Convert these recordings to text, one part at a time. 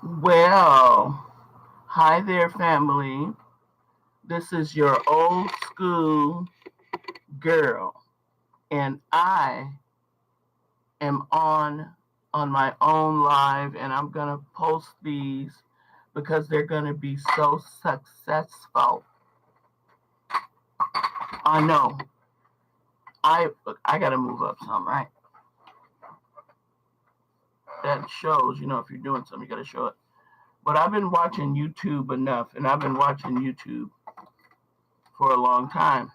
Well, hi there, family. This is your old school girl, and I am on my own live, and I'm gonna post these because they're gonna be so successful. I know. I gotta move up some, right? That shows, if you're doing something, you gotta show it. But I've been watching YouTube enough, and I've been watching YouTube for a long time.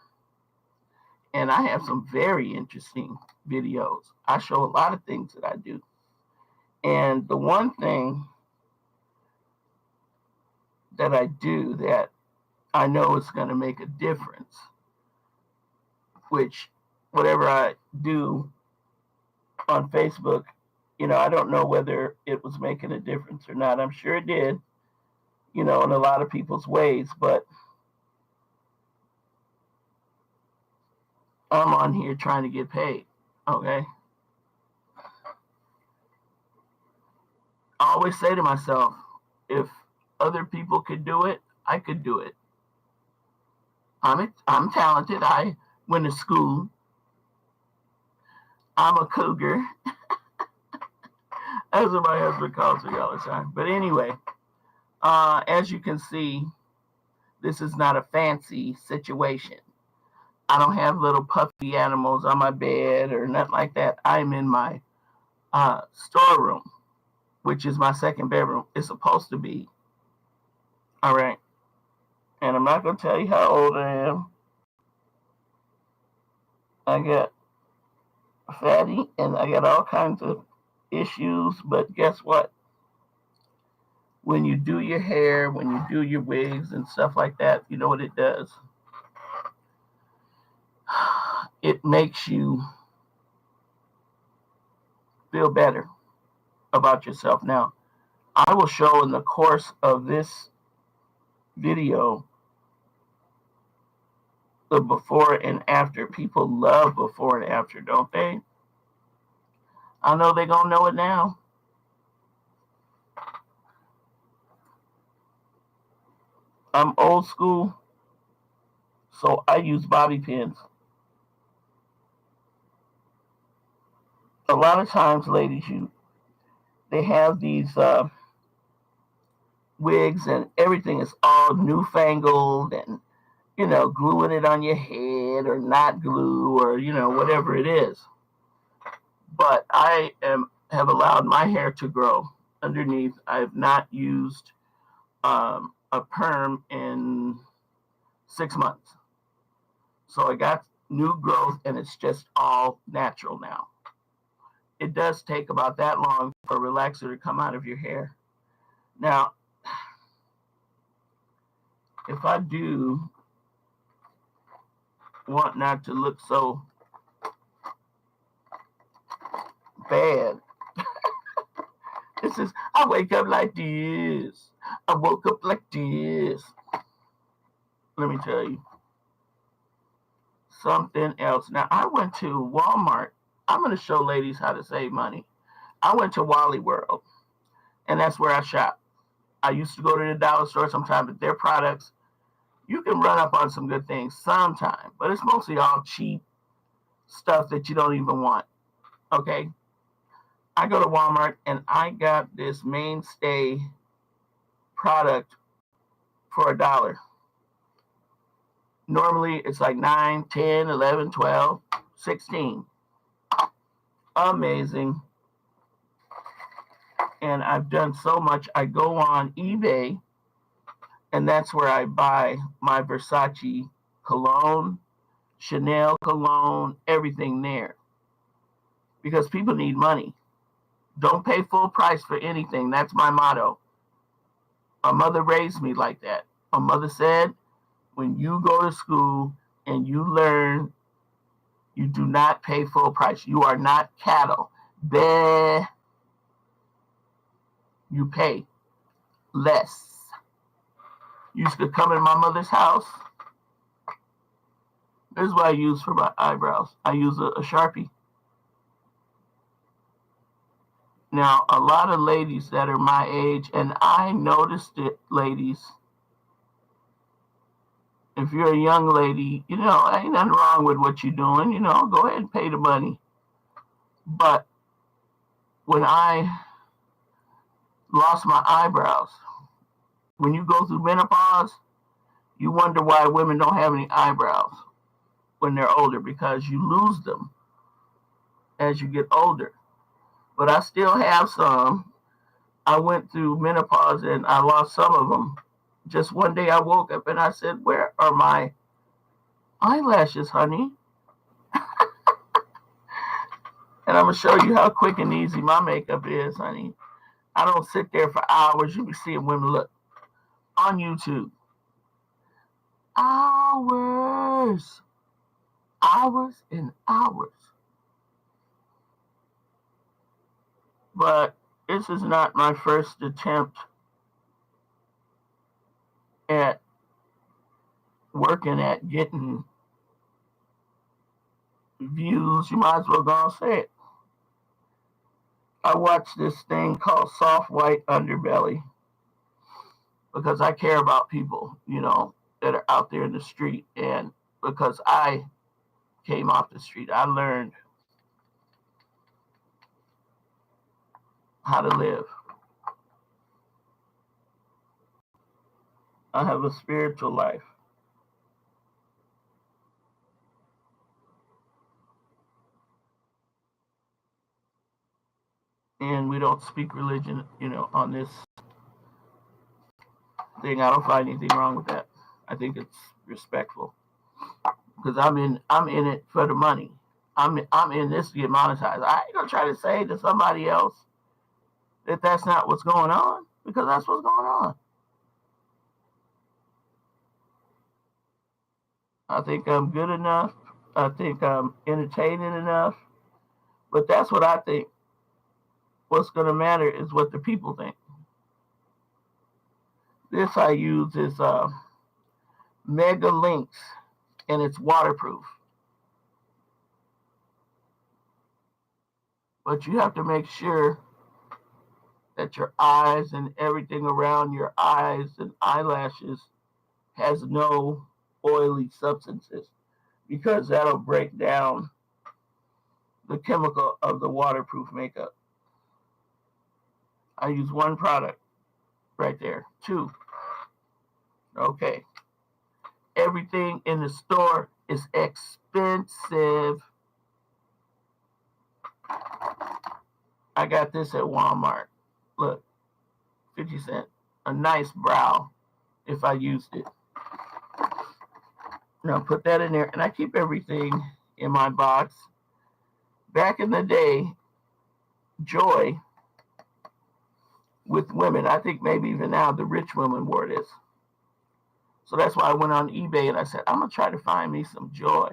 And I have some very interesting videos. I show a lot of things that I do. And the one thing that I do that I know is going to make a difference, which whatever I do on Facebook, I don't know whether it was making a difference or not. I'm sure it did, in a lot of people's ways, but I'm on here trying to get paid. Okay. I always say to myself, if other people could do it, I could do it. I'm talented. I went to school. I'm a cougar, as my husband calls me all the time. But anyway, as you can see, this is not a fancy situation. I don't have little puffy animals on my bed or nothing like that. I'm in my storeroom, which is my second bedroom. It's supposed to be. All right. And I'm not going to tell you how old I am. I got fatty and I got all kinds of issues, but guess what? When you do your hair, when you do your wigs and stuff like that, you know what it does? It makes you feel better about yourself. Now, I will show in the course of this video the before and after. People love before and after, don't they? I know they're going to know it now. I'm old school, so I use bobby pins. A lot of times, ladies, they have these wigs and everything is all newfangled and gluing it on your head or not glue or whatever it is. But have allowed my hair to grow underneath. I have not used a perm in 6 months. So I got new growth and it's just all natural now. It does take about that long for a relaxer to come out of your hair. Now, if I do want not to look so bad, I wake up like this. I woke up like this. Let me tell you something else. Now, I went to Walmart. I'm going to show ladies how to save money. I went to Wally World, and that's where I shop. I used to go to the dollar store sometimes, but their products, you can run up on some good things sometimes, but it's mostly all cheap stuff that you don't even want. Okay? I go to Walmart, and I got this mainstay product for $1. Normally, it's like 9, 10, 11, 12, 16. Amazing. And I've done so much. I go on eBay, and that's where I buy my Versace cologne, Chanel cologne, everything there. Because people need money. Don't pay full price for anything. That's my motto. My mother raised me like that. My mother said, when you go to school and you learn, you do not pay full price. You are not cattle. Bleh. You pay less. Used to come in my mother's house. This is what I use for my eyebrows. I use a Sharpie. Now, a lot of ladies that are my age, and I noticed it, ladies, if you're a young lady, ain't nothing wrong with what you're doing, go ahead and pay the money. But when I lost my eyebrows, when you go through menopause, you wonder why women don't have any eyebrows when they're older, because you lose them as you get older. But I still have some. I went through menopause and I lost some of them. Just one day I woke up and I said, "Where are my eyelashes, honey?" And I'm going to show you how quick and easy my makeup is, honey. I don't sit there for hours. You be seeing women look on YouTube. Hours. Hours and hours. But this is not my first attempt at working at getting views. You might as well go and say it. I watched this thing called Soft White Underbelly because I care about people, that are out there in the street. And because I came off the street, I learned how to live. I have a spiritual life. And we don't speak religion, on this thing. I don't find anything wrong with that. I think it's respectful because I'm in it for the money. I'm in this to get monetized. I ain't gonna try to say to somebody else that that's not what's going on, because that's what's going on. I think I'm good enough. I think I'm entertaining enough. But that's what I think. What's going to matter is what the people think. This I use is Mega Links, and it's waterproof. But you have to make sure that your eyes and everything around your eyes and eyelashes has no oily substances, because that'll break down the chemical of the waterproof makeup. I use one product right there. Two. Okay. Everything in the store is expensive. I got this at Walmart. Look, 50 cents. A nice brow if I used it. Now put that in there, and I keep everything in my box. Back in the day, Joy with women, I think maybe even now the rich women wore this. So that's why I went on eBay and I said, I'm going to try to find me some Joy.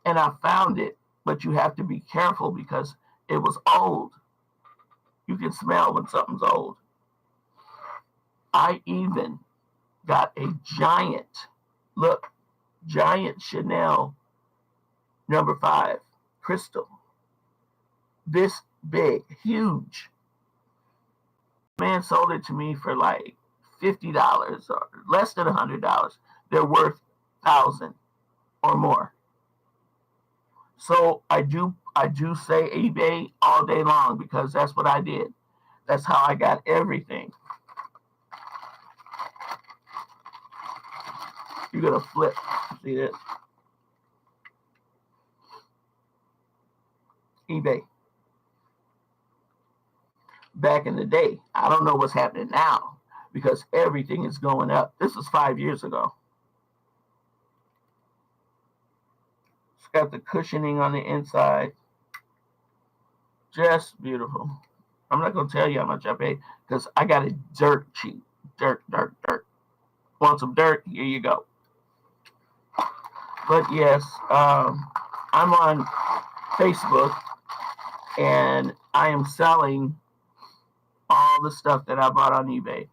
And I found it, but you have to be careful because it was old. You can smell when something's old. I even got a giant Chanel number 5 crystal. This big, huge. Man sold it to me for like $50 or less than $100. They're worth 1,000 or more. So I do say eBay all day long because that's what I did. That's how I got everything. You're gonna flip. See this? eBay. Back in the day, I don't know what's happening now because everything is going up. This was 5 years ago. It's got the cushioning on the inside. Just beautiful. I'm not going to tell you how much I paid because I got it dirt cheap. Dirt. Want some dirt? Here you go. But yes, I'm on Facebook and I am selling all the stuff that I bought on eBay.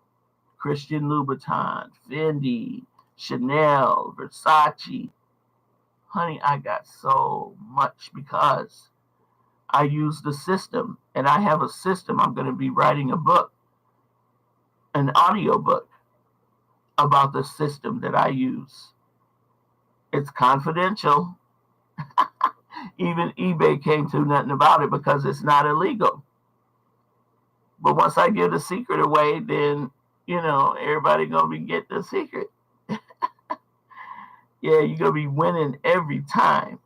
Christian Louboutin, Fendi, Chanel, Versace. Honey, I got so much because I use the system, and I have a system. I'm going to be writing a book, an audio book about the system that I use. It's confidential. Even eBay can't do nothing about it because it's not illegal. But once I give the secret away, then, everybody going to be getting the secret. Yeah, you're going to be winning every time.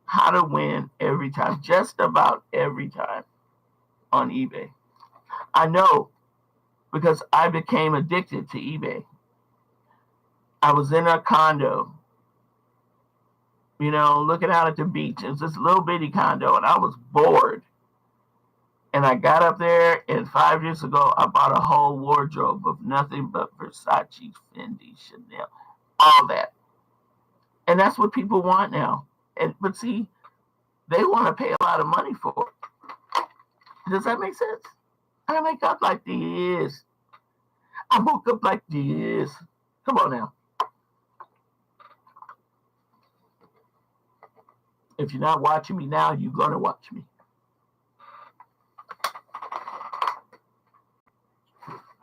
How to win every time, just about every time on eBay. I know because I became addicted to eBay. I was in a condo, looking out at the beach. It was this little bitty condo, and I was bored. And I got up there, and 5 years ago, I bought a whole wardrobe of nothing but Versace, Fendi, Chanel, all that. And that's what people want now. But see, they want to pay a lot of money for it. Does that make sense? I make up like this. I woke up like this. Come on now. If you're not watching me now, you're going to watch me.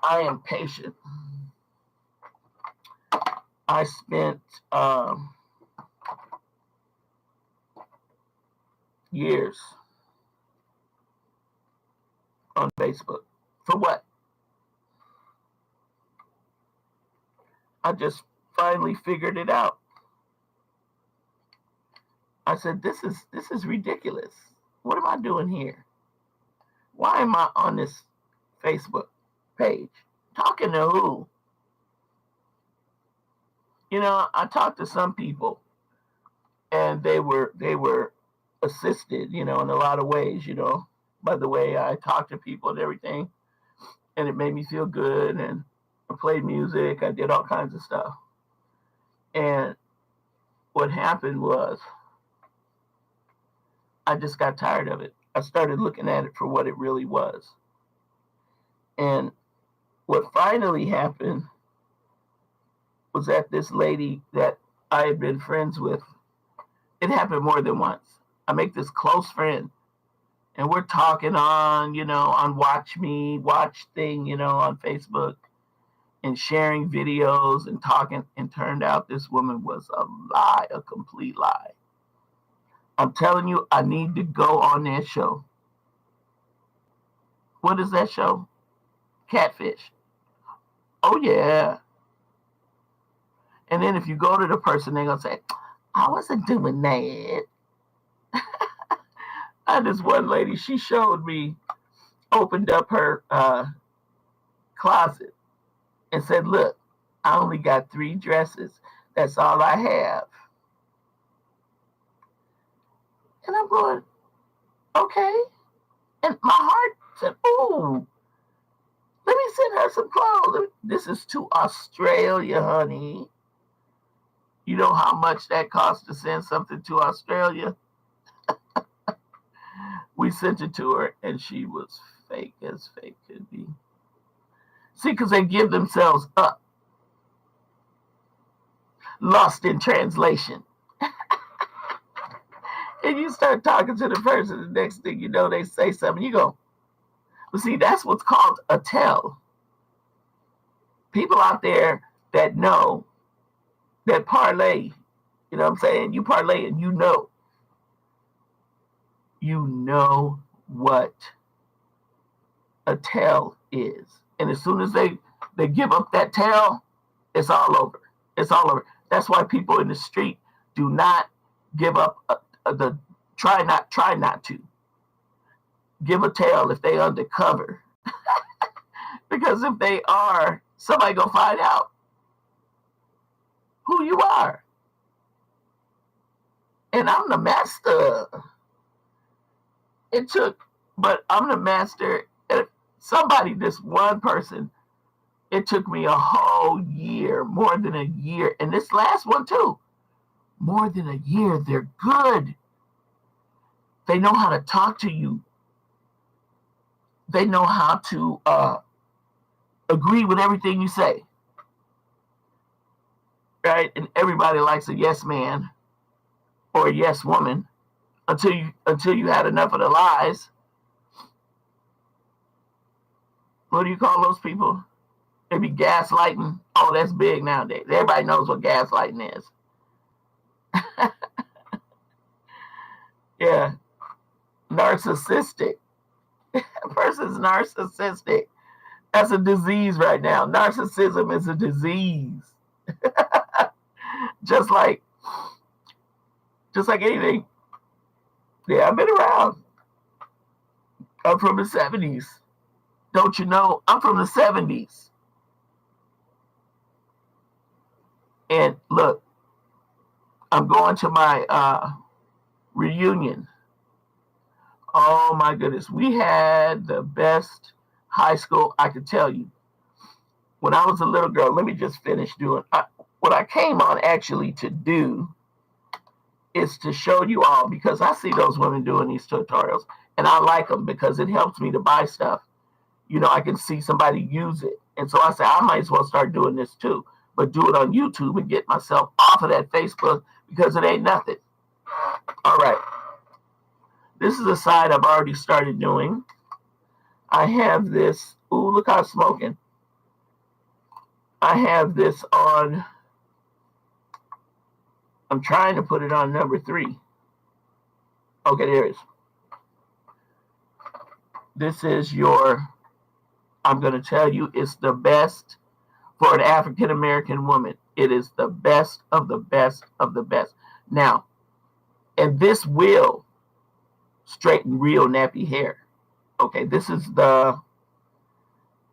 I am patient. I spent years on Facebook. For what? I just finally figured it out. I said, this is ridiculous. What am I doing here? Why am I on this Facebook page? Talking to who? I talked to some people, and they were assisted, in a lot of ways, by the way I talk to people and everything. And it made me feel good, and I played music, I did all kinds of stuff. And what happened was I just got tired of it. I started looking at it for what it really was. And what finally happened was that this lady that I had been friends with, it happened more than once. I make this close friend, and we're talking on, on Watch thing, on Facebook, and sharing videos and talking, and turned out this woman was a lie, a complete lie. I'm telling you, I need to go on that show. What is that show? Catfish. Oh, yeah. And then if you go to the person, they're going to say, I wasn't doing that. I had this one lady, she showed me, opened up her closet and said, look, I only got 3 dresses. That's all I have. And I'm going, okay. And my heart said, ooh, let me send her some clothes. This is to Australia, honey. You know how much that costs to send something to Australia? We sent it to her, and she was fake as fake could be. See, because they give themselves up. Lost in translation. And you start talking to the person, the next thing you know, they say something. You go, but see, that's what's called a tell. People out there that know, that parlay, you know what I'm saying? You parlay and you know what a tell is. And as soon as they give up that tell, it's all over. It's all over. That's why people in the street do not give up try not to give a tell if they undercover. Because if they are, somebody gonna find out who you are. And I'm the master. But I'm the master. Somebody, this one person, it took me a whole year, more than a year. And this last one too, more than a year. They're good. They know how to talk to you. They know how to agree with everything you say. Right? And everybody likes a yes man or a yes woman. until you had enough of the lies. What do you call those people? They be gaslighting. Oh, that's big nowadays. Everybody knows what gaslighting is. Yeah, narcissistic. A person's narcissistic. That's a disease right now. Narcissism is a disease. just like anything. Yeah, I've been around. I'm from the 70s. Don't you know? I'm from the 70s. And look, I'm going to my reunion. Oh my goodness. We had the best high school, I could tell you. When I was a little girl, let me just finish doing what I came on actually to do is to show you all, because I see those women doing these tutorials and I like them because it helps me to buy stuff. You know, I can see somebody use it. And so I say, I might as well start doing this too, but do it on YouTube and get myself off of that Facebook because it ain't nothing. All right. This is a side I've already started doing. I have this. Ooh, look how it's smoking. I have this on. I'm trying to put it on number 3. Okay, there it is. This is your, I'm going to tell you, it's the best for an African American woman. It is the best of the best of the best. Now, and this will straighten real nappy hair. Okay, this is the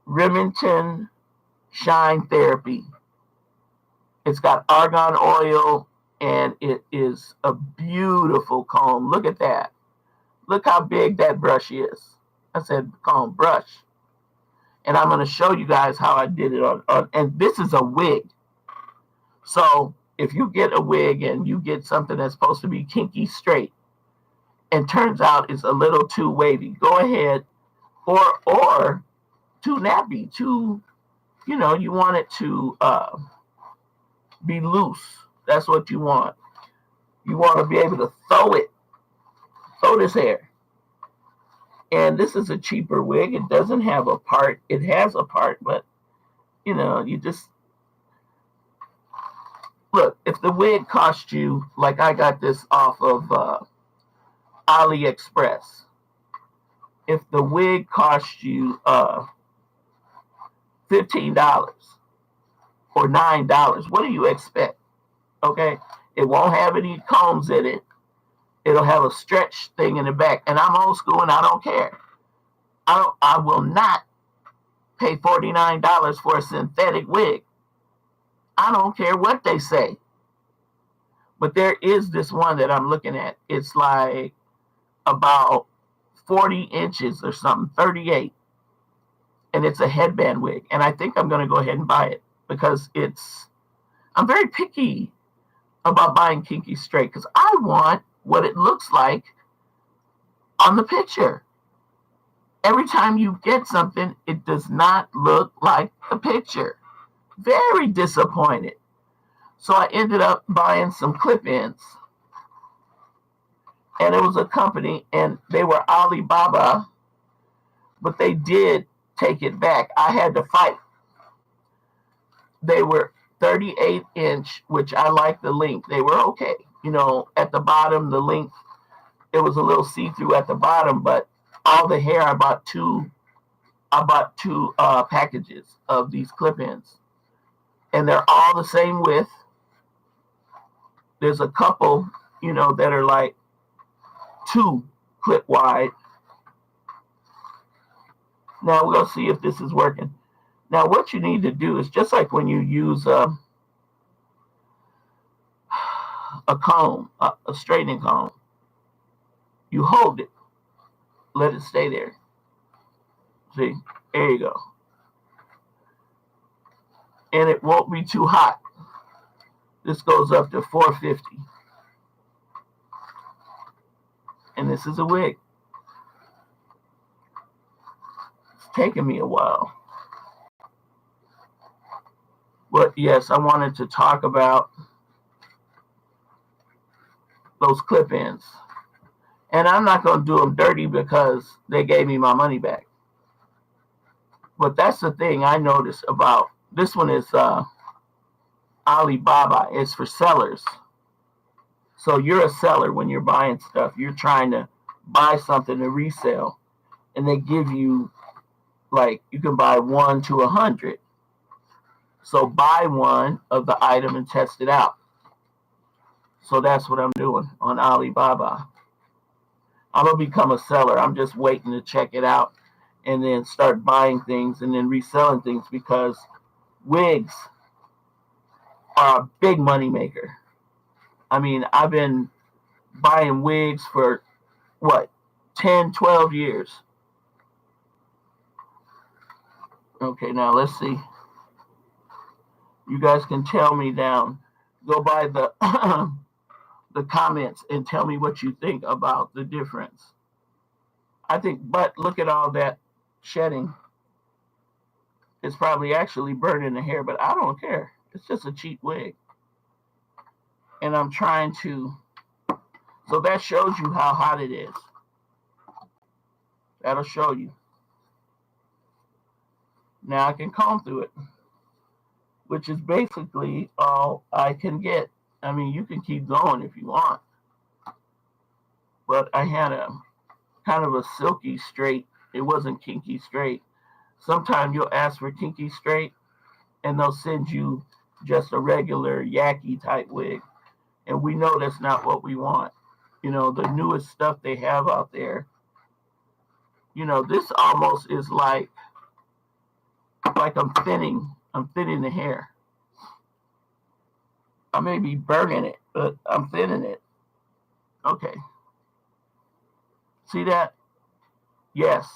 Remmingto Shine Therapy. It's got argan oil and it is a beautiful comb. Look at that. Look how big that brush is. I said comb brush. And I'm going to show you guys how I did it on, and this is a wig. So if you get a wig and you get something that's supposed to be kinky straight and turns out it's a little too wavy, go ahead, or too nappy, too, you know, you want it to be loose. That's what you want. You want to be able to throw this hair. And this is a cheaper wig. It doesn't have a part. It has a part, but, you know, you just, look, if the wig cost you, like I got this off of AliExpress. If the wig cost you $15 or $9, what do you expect? Okay, it won't have any combs in it. It'll have a stretch thing in the back. And I'm old school and I don't care. I will not pay $49 for a synthetic wig. I don't care what they say. But there is this one that I'm looking at. It's like about 40 inches or something, 38. And it's a headband wig. And I think I'm going to go ahead and buy it because I'm very picky about buying kinky straight because I want what it looks like on the picture. Every time you get something, it does not look like the picture. Very disappointed. So I ended up buying some clip-ins. And it was a company, and they were Alibaba, but they did take it back. I had to fight. They were 38-inch, which I like the length. They were okay. You know, at the bottom, the length, it was a little see-through at the bottom, but all the hair, I bought two packages of these clip-ins. And they're all the same width. There's a couple, you know, that are like 2 clip wide. Now we're going to see if this is working. Now what you need to do is just like when you use a comb, a straightening comb, you hold it, let it stay there. See, there you go. And it won't be too hot. This goes up to 450. And this is a wig. It's taken me a while. But yes, I wanted to talk about those clip-ins. And I'm not going to do them dirty because they gave me my money back. But that's the thing I noticed about this one is Alibaba. It's for sellers. So you're a seller when you're buying stuff. You're trying to buy something to resell, and they give you like you can buy 1 to 100. So buy one of the item and test it out. So that's what I'm doing on Alibaba. I'm gonna become a seller. I'm just waiting to check it out and then start buying things and then reselling things because wigs are a big money maker. I mean, I've been buying wigs for what, 10, 12 years. Okay, now let's see. You guys can tell me down. Go by the the comments and tell me what you think about the difference. I think, but look at all that shedding. It's probably actually burning the hair, but I don't care. It's just a cheap wig. And I'm trying to, so that shows you how hot it is. That'll show you. Now I can comb through it, which is basically all I can get. I mean, you can keep going if you want. But I had a kind of a silky straight. It wasn't kinky straight. Sometimes you'll ask for kinky straight, and they'll send you just a regular yaki type wig. And we know that's not what we want. You know, the newest stuff they have out there, you know, this almost is like I'm thinning the hair. I may be burning it, but I'm thinning it. Okay. See that? Yes.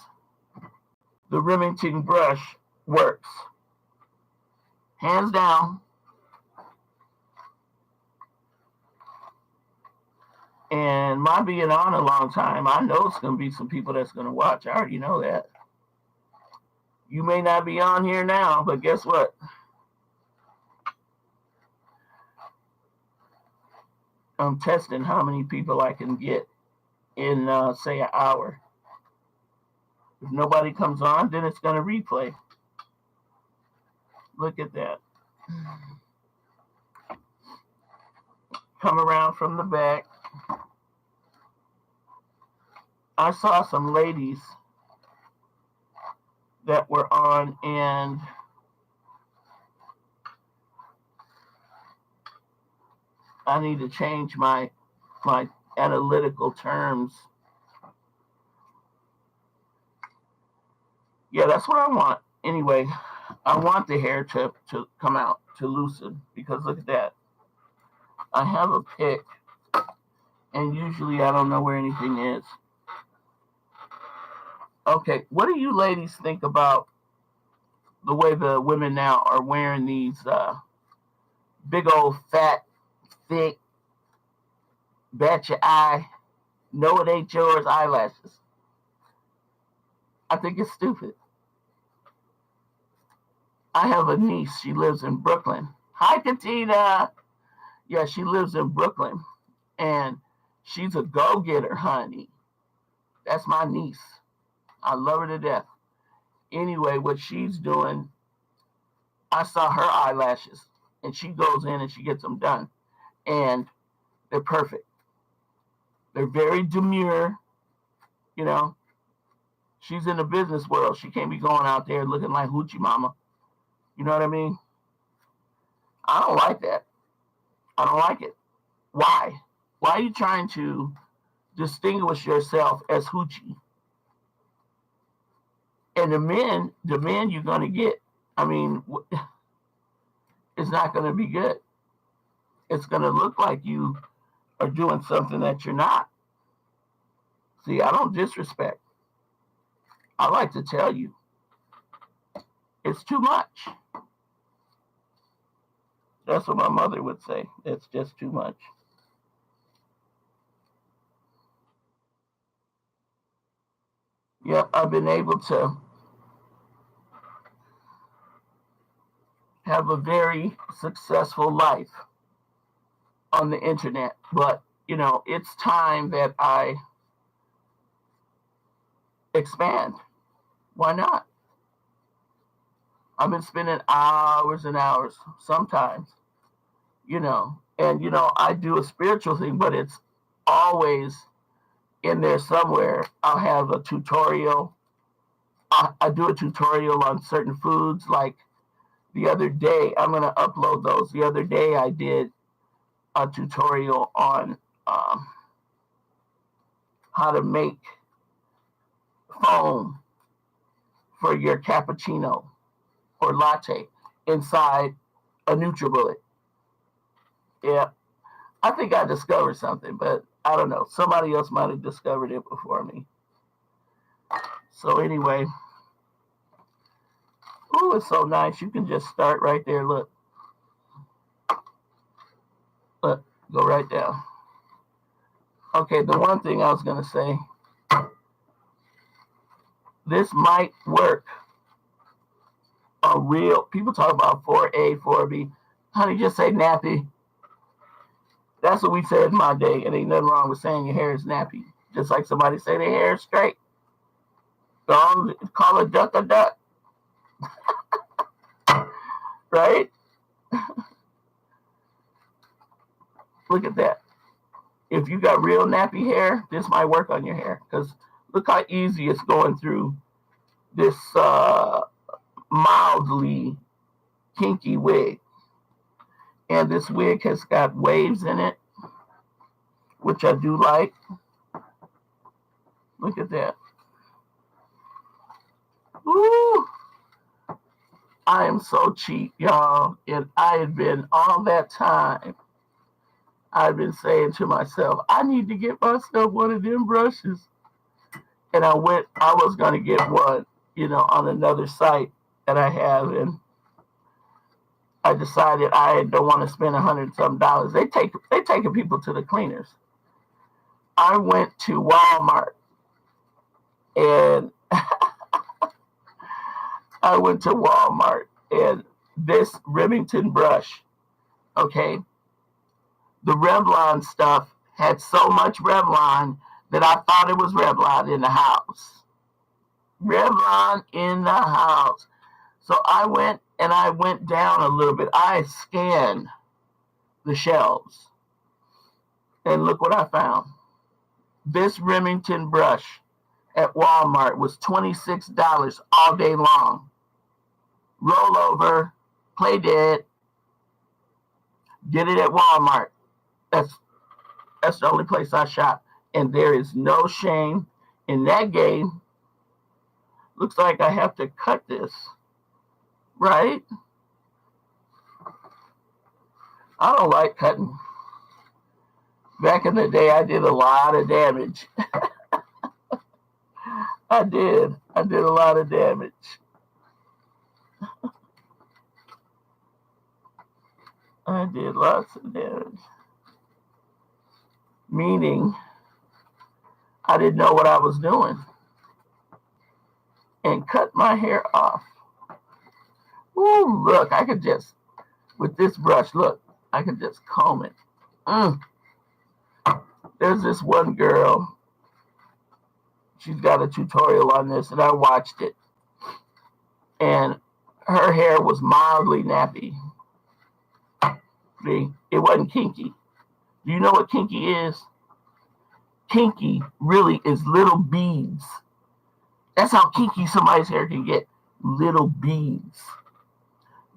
The Remmingto brush works. Hands down. And my being on a long time, I know it's going to be some people that's going to watch. I already know that. You may not be on here now, but guess what? I'm testing how many people I can get in, say, an hour. If nobody comes on, then it's going to replay. Look at that. Come around from the back. I saw some ladies that were on, and I need to change my analytical terms. Yeah, that's what I want. Anyway, I want the hair to come out, to loosen, because look at that. I have a pick, and usually I don't know where anything is. Okay, what do you ladies think about the way the women now are wearing these big old fat, thick, bat your eye, no it ain't yours eyelashes? I think it's stupid. I have a niece. She lives in Brooklyn. Hi, Katina. Yeah, she lives in Brooklyn. And she's a go-getter, honey. That's my niece. I love her to death. Anyway, what she's doing, I saw her eyelashes. And she goes in and she gets them done. And they're perfect. They're very demure. You know, she's in the business world. She can't be going out there looking like Hoochie Mama. You know what I mean? I don't like that. I don't like it. Why? Why are you trying to distinguish yourself as Hoochie? And the men you're going to get, I mean, it's not going to be good. It's going to look like you are doing something that you're not. See, I don't disrespect. I like to tell you, it's too much. That's what my mother would say. It's just too much. Yep, I've been able to have a very successful life on the internet. But, you know, it's time that I expand. Why not? I've been spending hours and hours sometimes, and I do a spiritual thing, but it's always in there somewhere. I'll have a tutorial. I do a tutorial on certain foods. Like the other day, I'm going to upload those. The other day, I did a tutorial on how to make foam for your cappuccino or latte inside a NutriBullet. Yeah, I think I discovered something, but I don't know. Somebody else might have discovered it before me. So anyway, oh, it's so nice. You can just start right there. Look, go right down. Okay, the one thing I was going to say, this might work. People talk about 4A, 4B. Honey, just say nappy. That's what we said in my day. And ain't nothing wrong with saying your hair is nappy. Just like somebody say their hair is straight. Don't call a duck a duck. Right? Look at that. If you got real nappy hair, this might work on your hair. Because look how easy it's going through this mildly kinky wig. And this wig has got waves in it, which I do like. Look at that. Woo! I am so cheap, y'all. And I had been all that time, I've been saying to myself, I need to get myself one of them brushes. And I was going to get one, on another site that I have. And I decided I don't want to spend $100-something. They taking people to the cleaners. I went to Walmart and this Remmington brush, okay, the Revlon stuff had so much Revlon that I thought it was Revlon in the house. Revlon in the house. So I went down a little bit. I scanned the shelves. And look what I found. This Remmington brush at Walmart was $26 all day long. Roll over, play dead. Get it at Walmart. That's the only place I shop. And there is no shame in that game. Looks like I have to cut this. Right? I don't like cutting. Back in the day, I did a lot of damage. I did a lot of damage. I did lots of damage. Meaning, I didn't know what I was doing. And cut my hair off. Ooh, look, I could just, with this brush, look, I could just comb it. There's this one girl. She's got a tutorial on this, and I watched it. And her hair was mildly nappy. See, it wasn't kinky. Do you know what kinky is? Kinky really is little beads. That's how kinky somebody's hair can get. Little beads.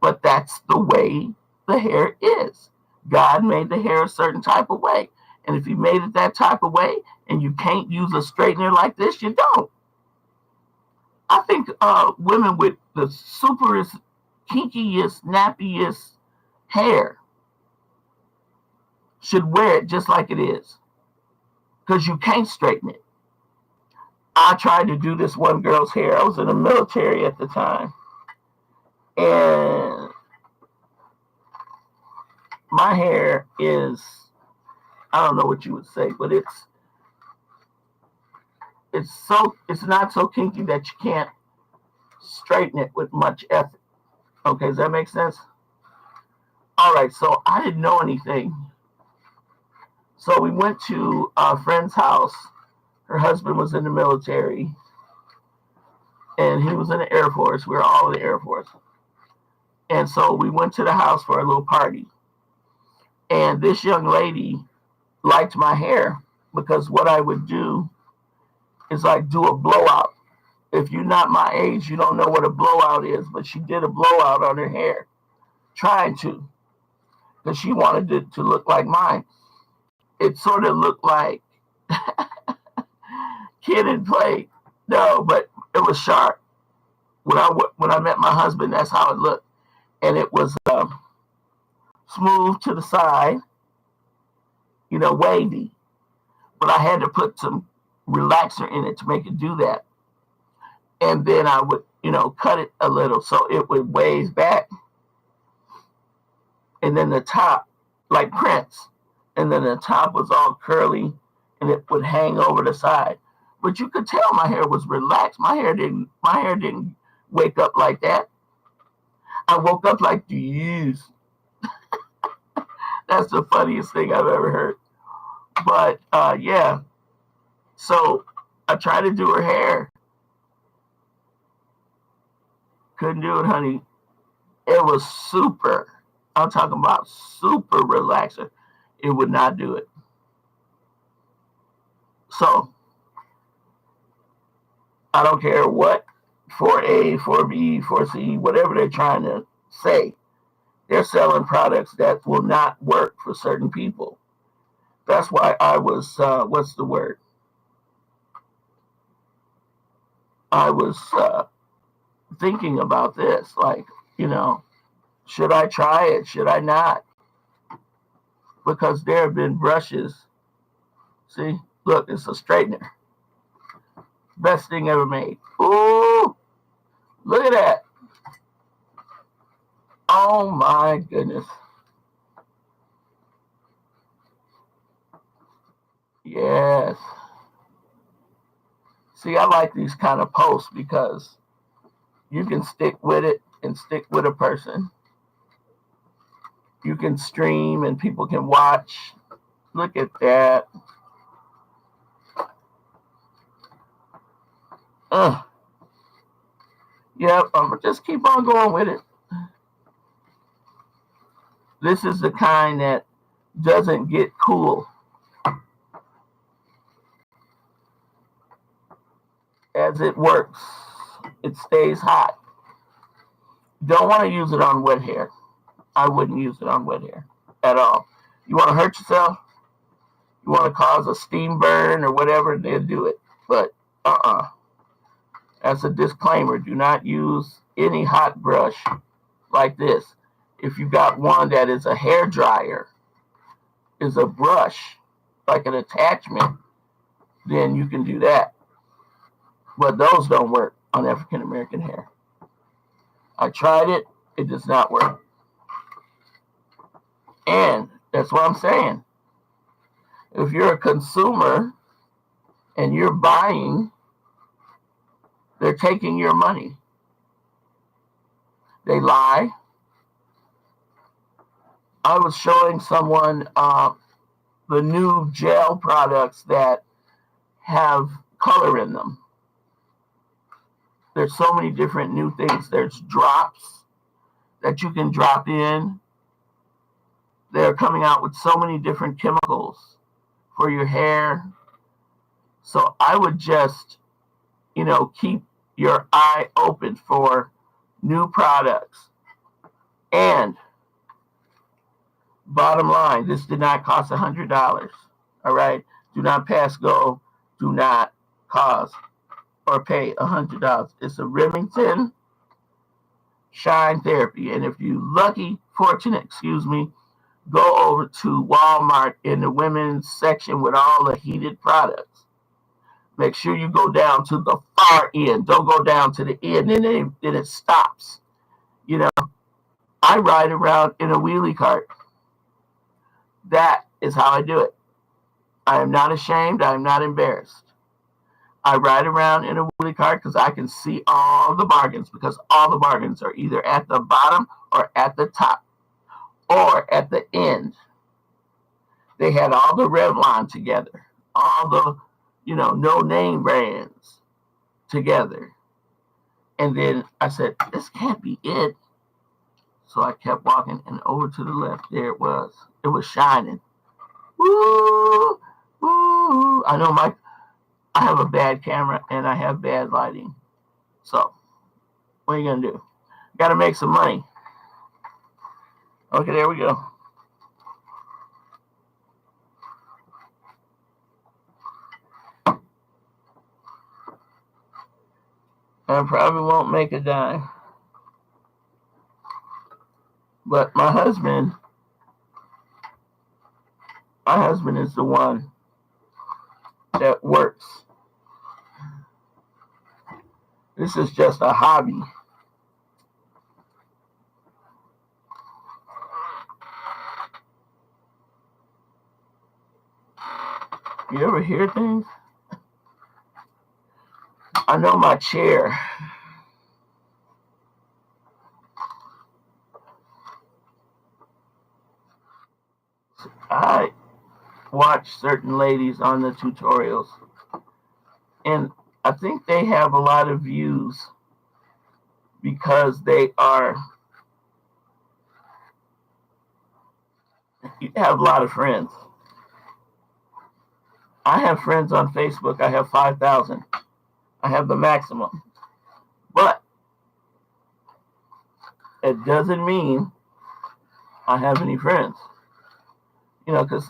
But that's the way the hair is. God made the hair a certain type of way. And if he made it that type of way, and you can't use a straightener like this, you don't. I think women with the superest, kinkiest, nappiest hair should wear it just like it is. Because you can't straighten it. I tried to do this one girl's hair. I was in the military at the time. And my hair is, I don't know what you would say, but it's not so kinky that you can't straighten it with much effort. Okay, does that make sense? All right, so I didn't know anything. So we went to a friend's house. Her husband was in the military. and he was in the Air Force. We were all in the Air Force. And so we went to the house for a little party. And this young lady liked my hair because what I would do is like do a blowout. If you're not my age, you don't know what a blowout is, but she did a blowout on her hair, trying to, because she wanted it to look like mine. It sort of looked like Kid and Play. No, but it was sharp. When I met my husband, that's how it looked. And it was smooth to the side, wavy. But I had to put some relaxer in it to make it do that. And then I would, cut it a little so it would wave back. And then the top, like Prince. And then the top was all curly and it would hang over the side. But you could tell my hair was relaxed. My hair didn't wake up like that. I woke up like, geez. That's the funniest thing I've ever heard. But yeah. So I tried to do her hair. Couldn't do it, honey. It was super. I'm talking about super relaxer. It would not do it. So I don't care what 4A, 4B, 4C, whatever they're trying to say. They're selling products that will not work for certain people. That's why I was, what's the word? I was thinking about this, like, should I try it? Should I not? Because there have been brushes. See, look, it's a straightener. Best thing ever made. Ooh, look at that. Oh my goodness. Yes. See, I like these kind of posts because you can stick with it and stick with a person. You can stream and people can watch. Look at that. Yep, just keep on going with it. This is the kind that doesn't get cool. As it works, it stays hot. Don't want to use it on wet hair. I wouldn't use it on wet hair at all. You want to hurt yourself? You want to cause a steam burn or whatever, then do it. But That's a disclaimer. Do not use any hot brush like this. If you got one that is a hair dryer, is a brush, like an attachment, then you can do that. But those don't work on African American hair. I tried it. It does not work. And that's what I'm saying. If you're a consumer and you're buying, they're taking your money. They lie. I was showing someone the new gel products that have color in them. There's so many different new things. There's drops that you can drop in. They're coming out with so many different chemicals for your hair. So I would just, keep your eye open for new products. And bottom line, this did not cost $100. All right? Do not pass go. Do not cause or pay $100. It's a Remmington Shine Therapy. And if you fortunate, go over to Walmart in the women's section with all the heated products. Make sure you go down to the far end. Don't go down to the end, and then it stops. I ride around in a wheelie cart. That is how I do it. I am not ashamed. I am not embarrassed. I ride around in a wheelie cart because I can see all the bargains, because all the bargains are either at the bottom or at the top or at the end. They had all the Revlon together, all the, no name brands together. And then I said, this can't be it. So I kept walking, and over to the left, there it was. It was shining. Woo! Woo! I have a bad camera, and I have bad lighting. So, what are you going to do? Got to make some money. Okay, there we go. I probably won't make a dime. But my husband is the one that works. This is just a hobby. You ever hear things? I know my chair. I watch certain ladies on the tutorials, and I think they have a lot of views because you have a lot of friends. I have friends on Facebook. I have 5,000. I have the maximum. But it doesn't mean I have any friends. Because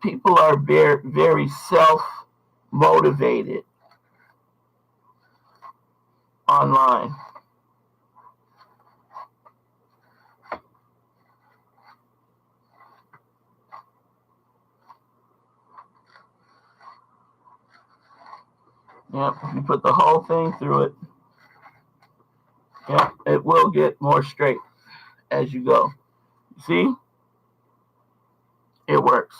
people are very, very self-motivated online. Yep, you put the whole thing through it. Yep, it will get more straight as you go. See? It works.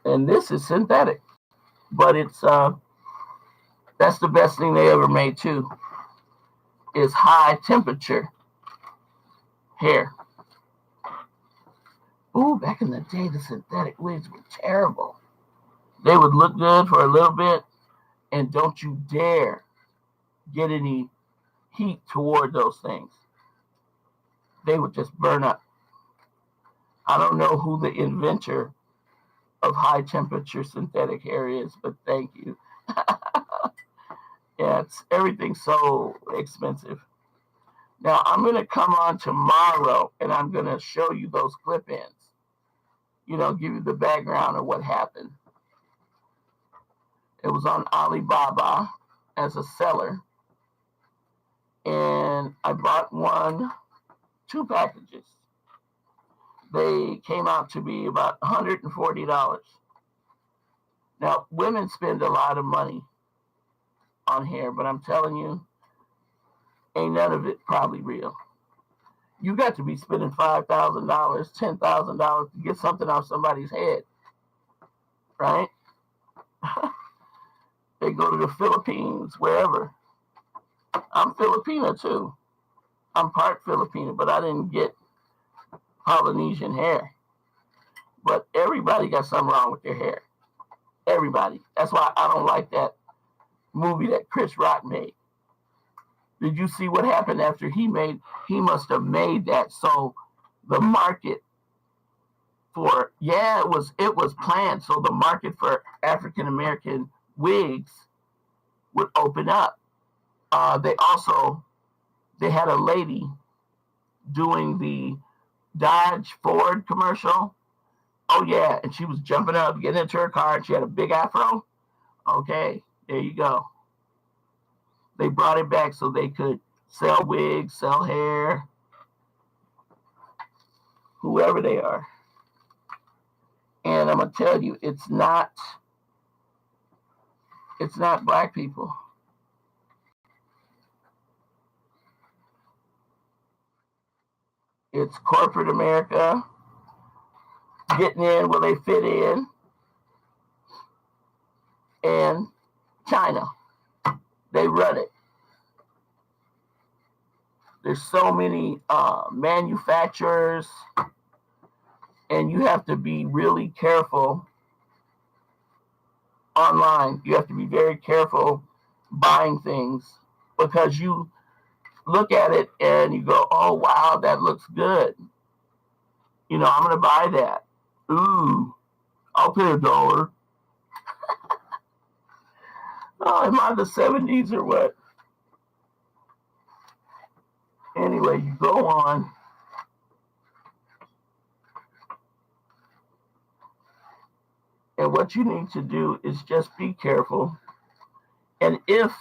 And this is synthetic. But it's that's the best thing they ever made too. Is high temperature hair. Ooh, back in the day, the synthetic wigs were terrible. They would look good for a little bit, and don't you dare get any heat toward those things. They would just burn up. I don't know who the inventor of high temperature synthetic hair is, but thank you. Yeah, everything's so expensive. Now, I'm going to come on tomorrow, and I'm going to show you those clip-ins. Give you the background of what happened. It was on Alibaba as a seller, and I bought 2 packages. They came out to be about $140. Now, women spend a lot of money on hair, but I'm telling you, ain't none of it probably real. You got to be spending $5,000, $10,000 to get something off somebody's head, right? They go to the Philippines, wherever. I'm Filipina too. I'm part Filipino, but I didn't get Polynesian hair. But everybody got something wrong with their hair. Everybody. That's why I don't like that movie that Chris Rock made. Did you see what happened after he must have made that so the market for, it was planned so the market for African American wigs would open up. They had a lady doing the Dodge Ford commercial. Oh yeah, and she was jumping up, getting into her car, and she had a big afro. Okay, there you go. They brought it back so they could sell wigs, sell hair, whoever they are. And I'm gonna tell you, it's not black people. It's corporate America getting in where they fit in, and China. They run it. There's so many manufacturers, and you have to be really careful online. You have to be very careful buying things because you look at it and you go, oh, wow, that looks good. I'm going to buy that. Ooh, I'll pay $1. Oh, am I the 70s or what? Anyway, you go on. And what you need to do is just be careful. And if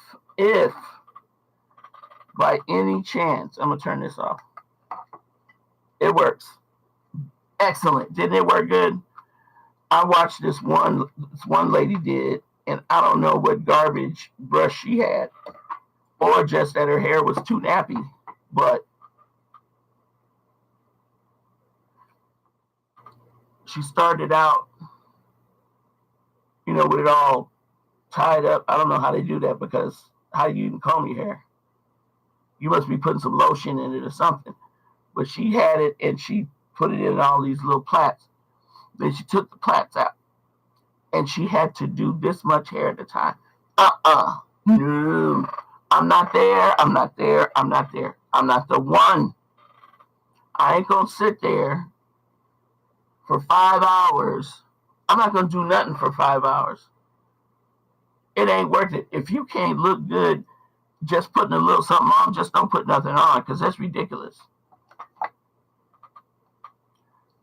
by any chance, I'm going to turn this off. It works. Excellent. Didn't it work good? I watched this one lady did, and I don't know what garbage brush she had, or just that her hair was too nappy, but she started out, with it all tied up. I don't know how they do that because how do you even comb your hair? You must be putting some lotion in it or something. But she had it and she put it in all these little plaits. Then she took the plaits out and she had to do this much hair at a time. No, I'm not there. I'm not there. I'm not there. I'm not the one. I ain't gonna sit there for 5 hours. I'm not gonna do nothing for 5 hours. It ain't worth it. If you can't look good just putting a little something on, just don't put nothing on because that's ridiculous.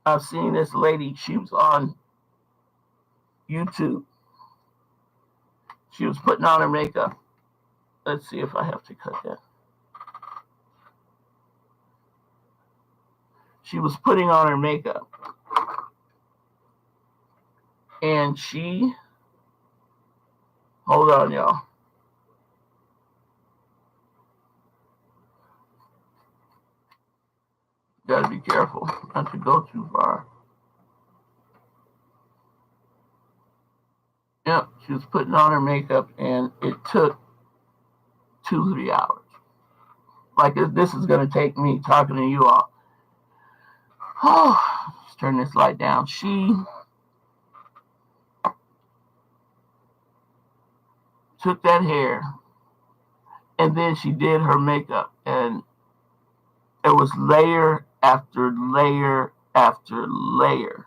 I've seen this lady, she was on YouTube. She was putting on her makeup. Let's see if I have to cut that. She was putting on her makeup. And she, hold on, y'all. Gotta be careful not to go too far. Yep, she was putting on her makeup and it took 2-3 hours. Like this is gonna take me talking to you all. Oh, let's turn this light down. She took that hair and then she did her makeup and it was layer after layer after layer.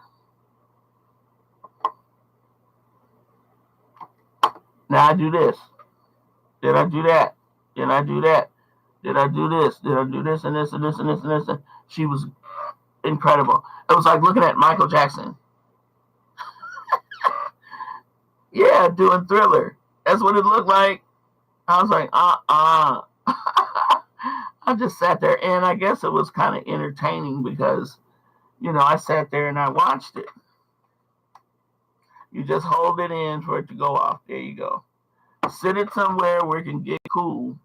Now I do this. Then I do that. Then I do that. Then I do this. Then I do this and this and this and this and this. And she was incredible. It was like looking at Michael Jackson. Yeah, doing Thriller. That's what it looked like. I was like, I just sat there, and I guess it was kind of entertaining because, I sat there and I watched it. You just hold it in for it to go off. There you go. Sit it somewhere where it can get cool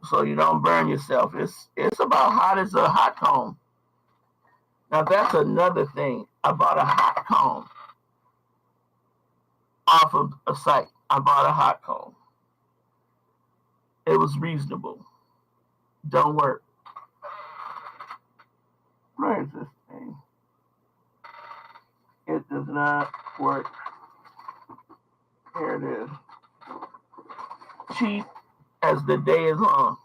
so you don't burn yourself. It's about hot as a hot comb. Now, that's another thing. I bought a hot comb off of a site. I bought a hot comb. It was reasonable. Don't work. Where is this thing? It does not work. Here it is. Cheap as the day is long.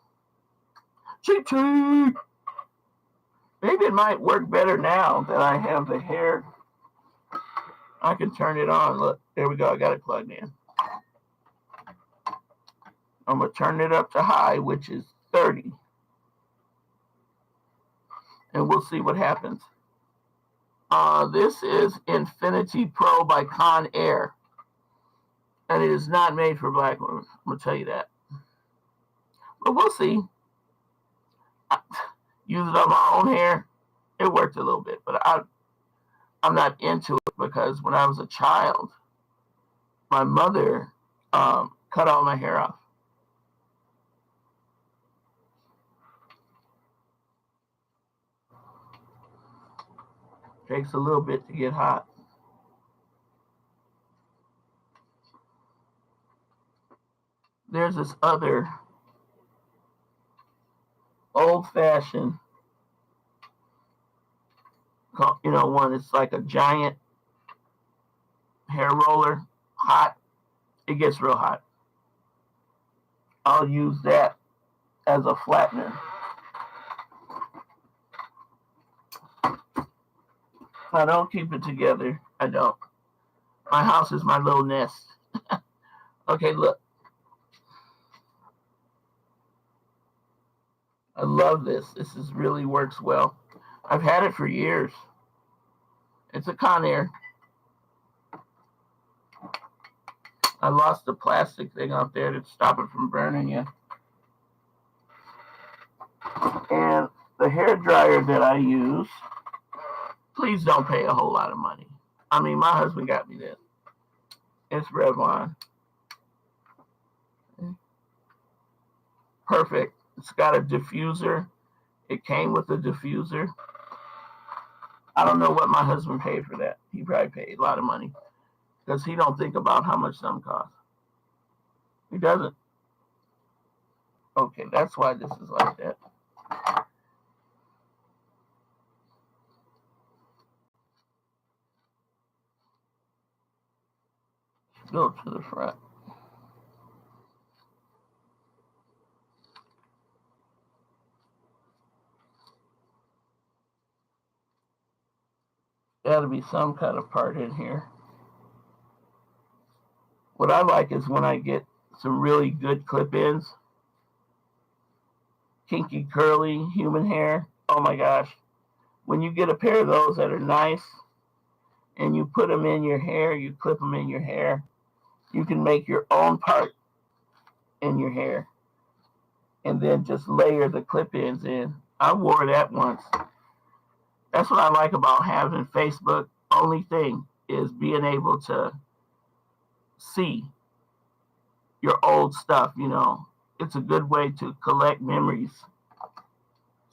Cheap, cheap. Maybe it might work better now that I have the hair. I can turn it on. Look, there we go. I got it plugged in. I'm going to turn it up to high, which is 30. And we'll see what happens. This is Infinity Pro by Conair. And it is not made for black women. I'm going to tell you that. But we'll see. Use it on my own hair. It worked a little bit. But I'm not into it because when I was a child, my mother cut all my hair off. Takes a little bit to get hot. There's this other old-fashioned, one. It's like a giant hair roller, hot, it gets real hot. I'll use that as a flattener. I don't keep it together. I don't. My house is my little nest. Okay, look. I love this. This really works well. I've had it for years. It's a Conair. I lost the plastic thing out there to stop it from burning you. And the hair dryer that I use, please don't pay a whole lot of money. I mean, my husband got me this. It's Revlon. Perfect. It's got a diffuser. It came with a diffuser. I don't know what my husband paid for that. He probably paid a lot of money because he don't think about how much something costs. He doesn't. Okay, that's why this is like that. Go to the front. Got to be some kind of part in here. What I like is when I get some really good clip-ins, kinky, curly, human hair. Oh my gosh. When you get a pair of those that are nice and you put them in your hair, you clip them in your hair, you can make your own part in your hair and then just layer the clip-ins in. I wore that once. That's what I like about having Facebook. Only thing is being able to see your old stuff, you know. It's a good way to collect memories.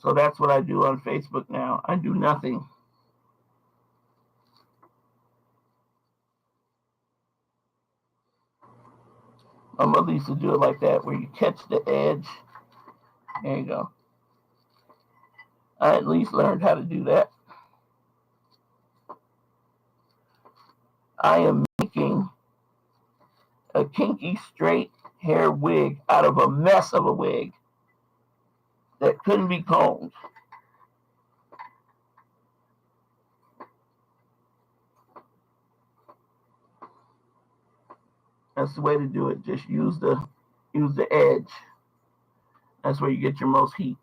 So that's what I do on Facebook now. I do nothing. My mother used to do it like that, where you catch the edge. There you go. I at least learned how to do that. I am making a kinky straight hair wig out of a mess of a wig that couldn't be combed. That's the way to do it. Just use the edge. That's where you get your most heat.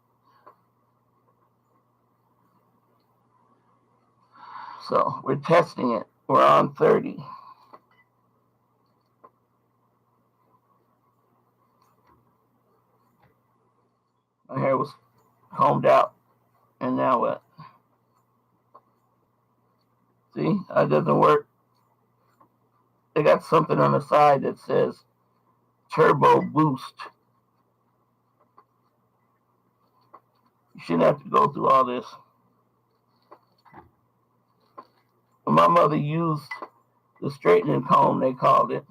So we're testing it. We're on 30. My hair was combed out. And now what? See, that doesn't work. They got something on the side that says Turbo Boost. You shouldn't have to go through all this. When my mother used the straightening comb, they called it.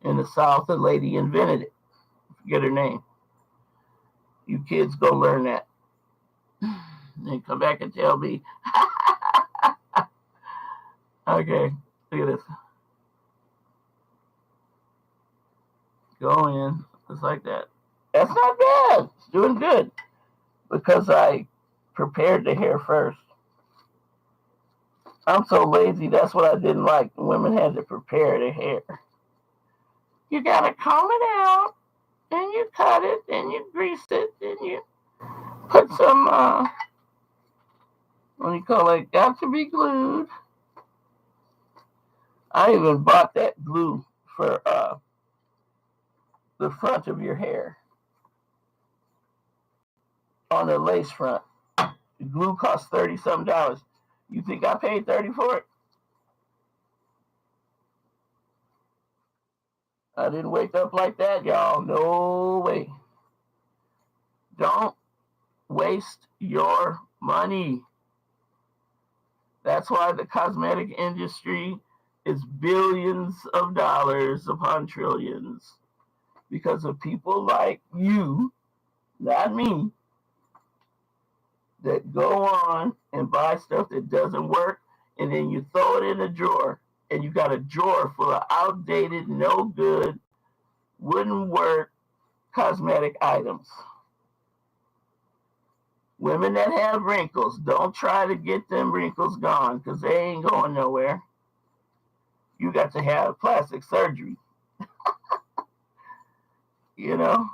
In the South, a lady invented it. Forget her name. You kids go learn that. Then come back and tell me. Okay, look at this. Go in, just like that. That's not bad. It's doing good. Because I prepared the hair first. I'm so lazy, that's what I didn't like. The women had to prepare their hair. You gotta comb it out, then you cut it, then you grease it, then you put some, what do you call it, got to be glued. I even bought that glue for the front of your hair. On the lace front. The glue costs $30-something. You think I paid $30 for it? I didn't wake up like that, y'all. No way. Don't waste your money. That's why the cosmetic industry is billions of dollars upon trillions. Because of people like you, not me, that go on and buy stuff that doesn't work and then you throw it in a drawer and you got a drawer full of outdated, no good, wouldn't work cosmetic items. Women that have wrinkles, don't try to get them wrinkles gone because they ain't going nowhere. You got to have plastic surgery, you know?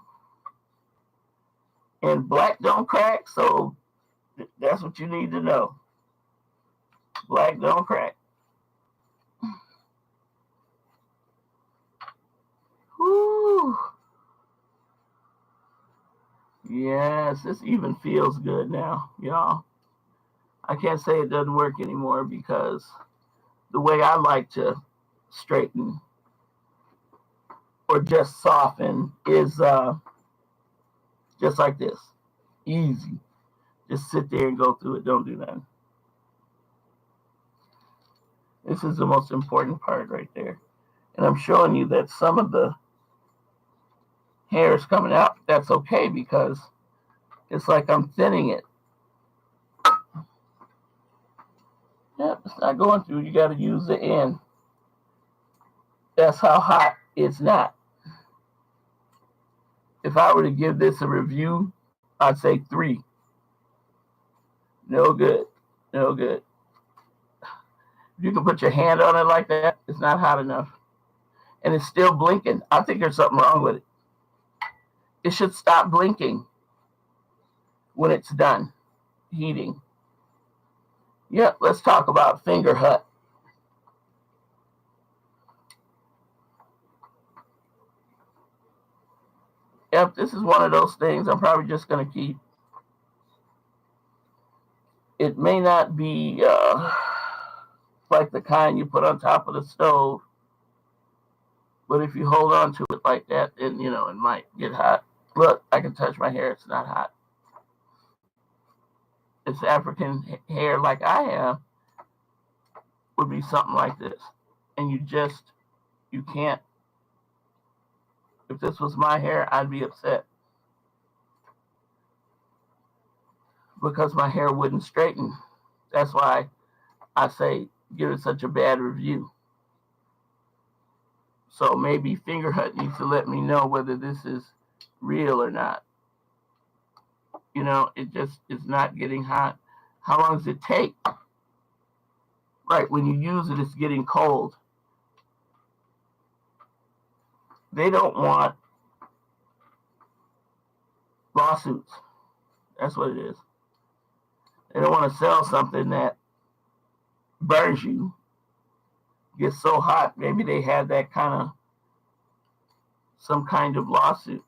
And black don't crack, so that's what you need to know. Black don't crack. Whew. Yes, this even feels good now, y'all. I can't say it doesn't work anymore because the way I like to straighten or just soften is just like this. Easy. Just sit there and go through it. Don't do that. This is the most important part right there. And I'm showing you that some of the hair is coming out. That's okay because it's like I'm thinning it. Yep, it's not going through. You got to use the end. That's how hot it's not. If I were to give this a review, I'd say 3. No good. No good. If you can put your hand on it like that, it's not hot enough. And it's still blinking. I think there's something wrong with it. It should stop blinking when it's done heating. Yep, let's talk about finger hut. Yep, this is one of those things I'm probably just going to keep. It may not be like the kind you put on top of the stove, but if you hold on to it like that, then, it might get hot. Look, I can touch my hair. It's not hot. It's African hair like I have would be something like this. And you can't. If this was my hair, I'd be upset because my hair wouldn't straighten. That's why I say give it such a bad review. So maybe Finger Hut needs to let me know whether this is real or not. It just is not getting hot. How long does it take? Right, when you use it, it's getting cold. They don't want lawsuits. That's what it is. They don't want to sell something that burns you, gets so hot. Maybe they had that some kind of lawsuit,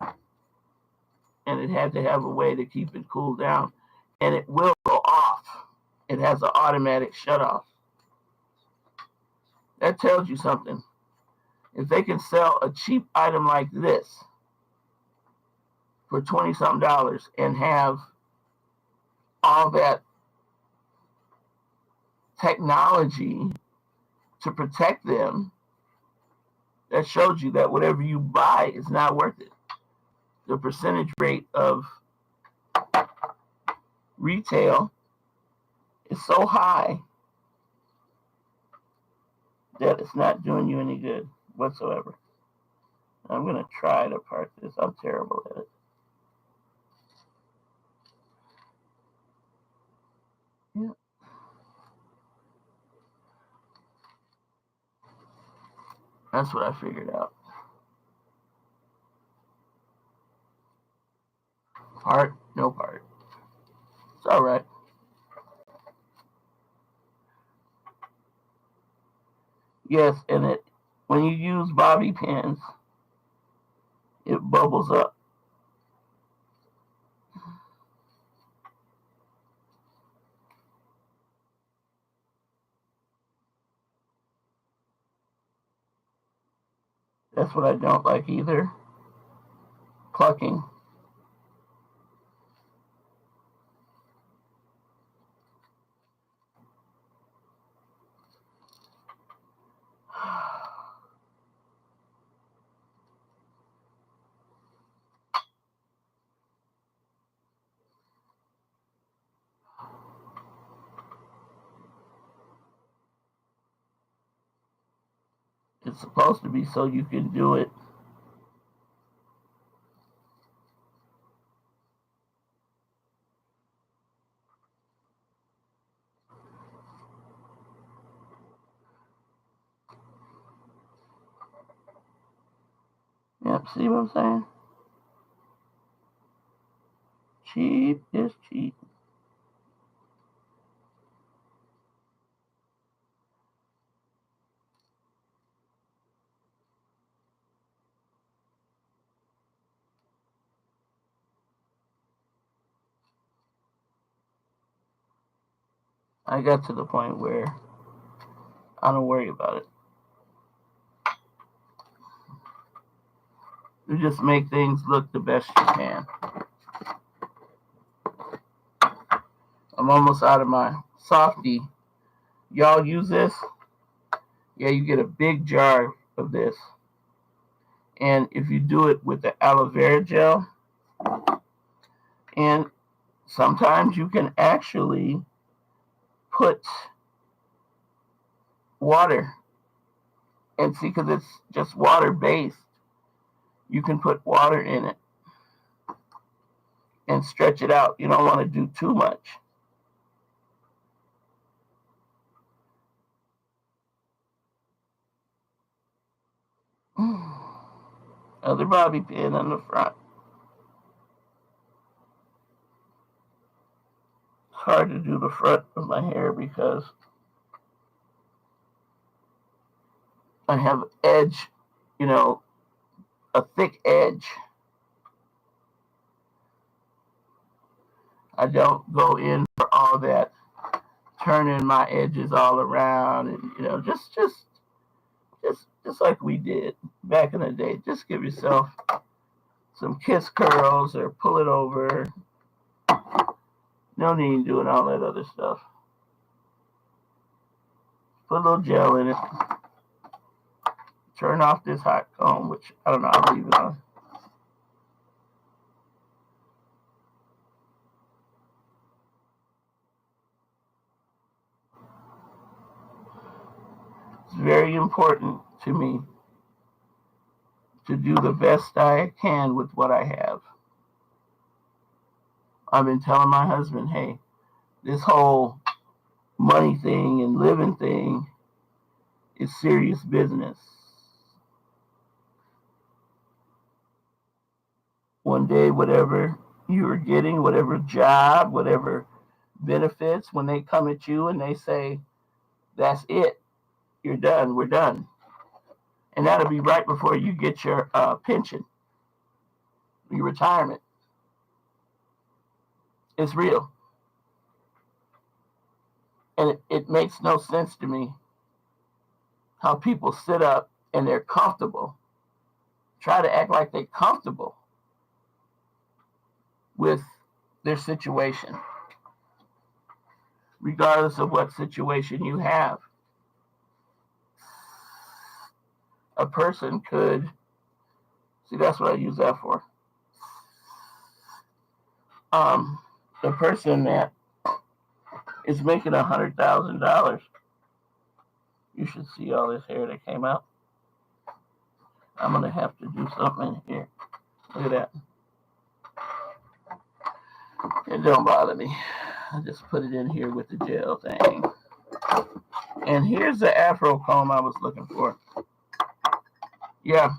and it had to have a way to keep it cooled down, and it will go off. It has an automatic shut off. That tells you something. If they can sell a cheap item like this for $20-something and have all that technology to protect them, that shows you that whatever you buy is not worth it. The percentage rate of retail is so high that it's not doing you any good whatsoever. I'm going to try to part this. I'm terrible at it. Yeah. That's what I figured out. Part, no part. It's all right. Yes, and when you use bobby pins, it bubbles up. That's what I don't like either. Plucking. it's supposed to be so you can do it. Yep, see what I'm saying? Cheap is cheap. I got to the point where I don't worry about it. You just make things look the best you can. I'm almost out of my softie. Y'all use this? Yeah, you get a big jar of this. And if you do it with the aloe vera gel, and sometimes you can actually put water, and see, because it's just water based, you can put water in it and stretch it out. You don't want to do too much. Other bobby pin on the front. It's hard to do the front of my hair because I have edge, a thick edge. I don't go in for all that, turning my edges all around, and just like we did back in the day. Just give yourself some kiss curls or pull it over. No need doing all that other stuff. Put a little gel in it. Turn off this hot comb, which I don't know, I'll leave it on. It's very important to me to do the best I can with what I have. I've been telling my husband, hey, this whole money thing and living thing is serious business. One day, whatever you're getting, whatever job, whatever benefits, when they come at you and they say, that's it, you're done, we're done. And that'll be right before you get your pension, your retirement. It's real. And it makes no sense to me how people sit up and they're comfortable, try to act like they're comfortable with their situation, regardless of what situation you have. A person could, see, that's what I use that for. The person that is making $100,000, you should see all this hair that came out. I'm going to have to do something here. Look at that. It don't bother me. I just put it in here with the gel thing. And here's the afro comb I was looking for. Yeah.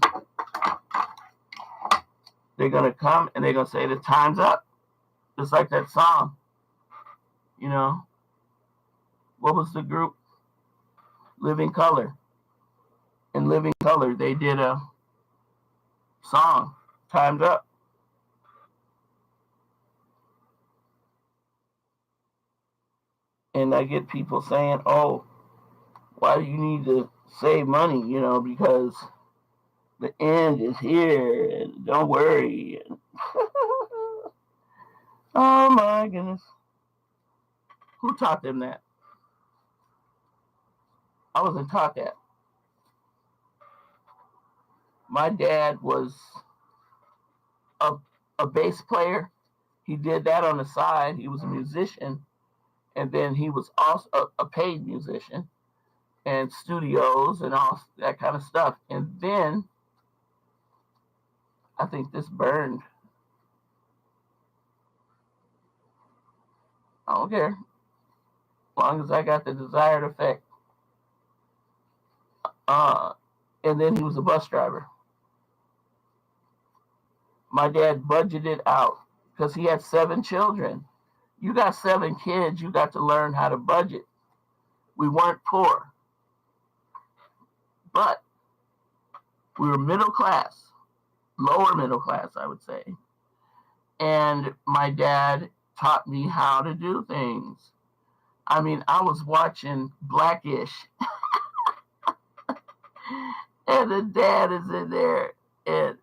They're going to come and they're going to say the time's up. Just like that song. What was the group? Living Color. In Living Color, they did a song, Time's Up. And I get people saying, oh, why do you need to save money? Because the end is here and don't worry. Oh my goodness. Who taught them that? I wasn't taught that. My dad was a bass player. He did that on the side. He was a musician. And then he was also a paid musician. and studios and all that kind of stuff. And then I think this burned. I don't care. As long as I got the desired effect. And then he was a bus driver. My dad budgeted out because he had 7 children. You got 7 kids, you got to learn how to budget. We weren't poor, but we were middle class, lower middle class, I would say. And my dad taught me how to do things. I mean, I was watching Blackish, and the dad is in there, and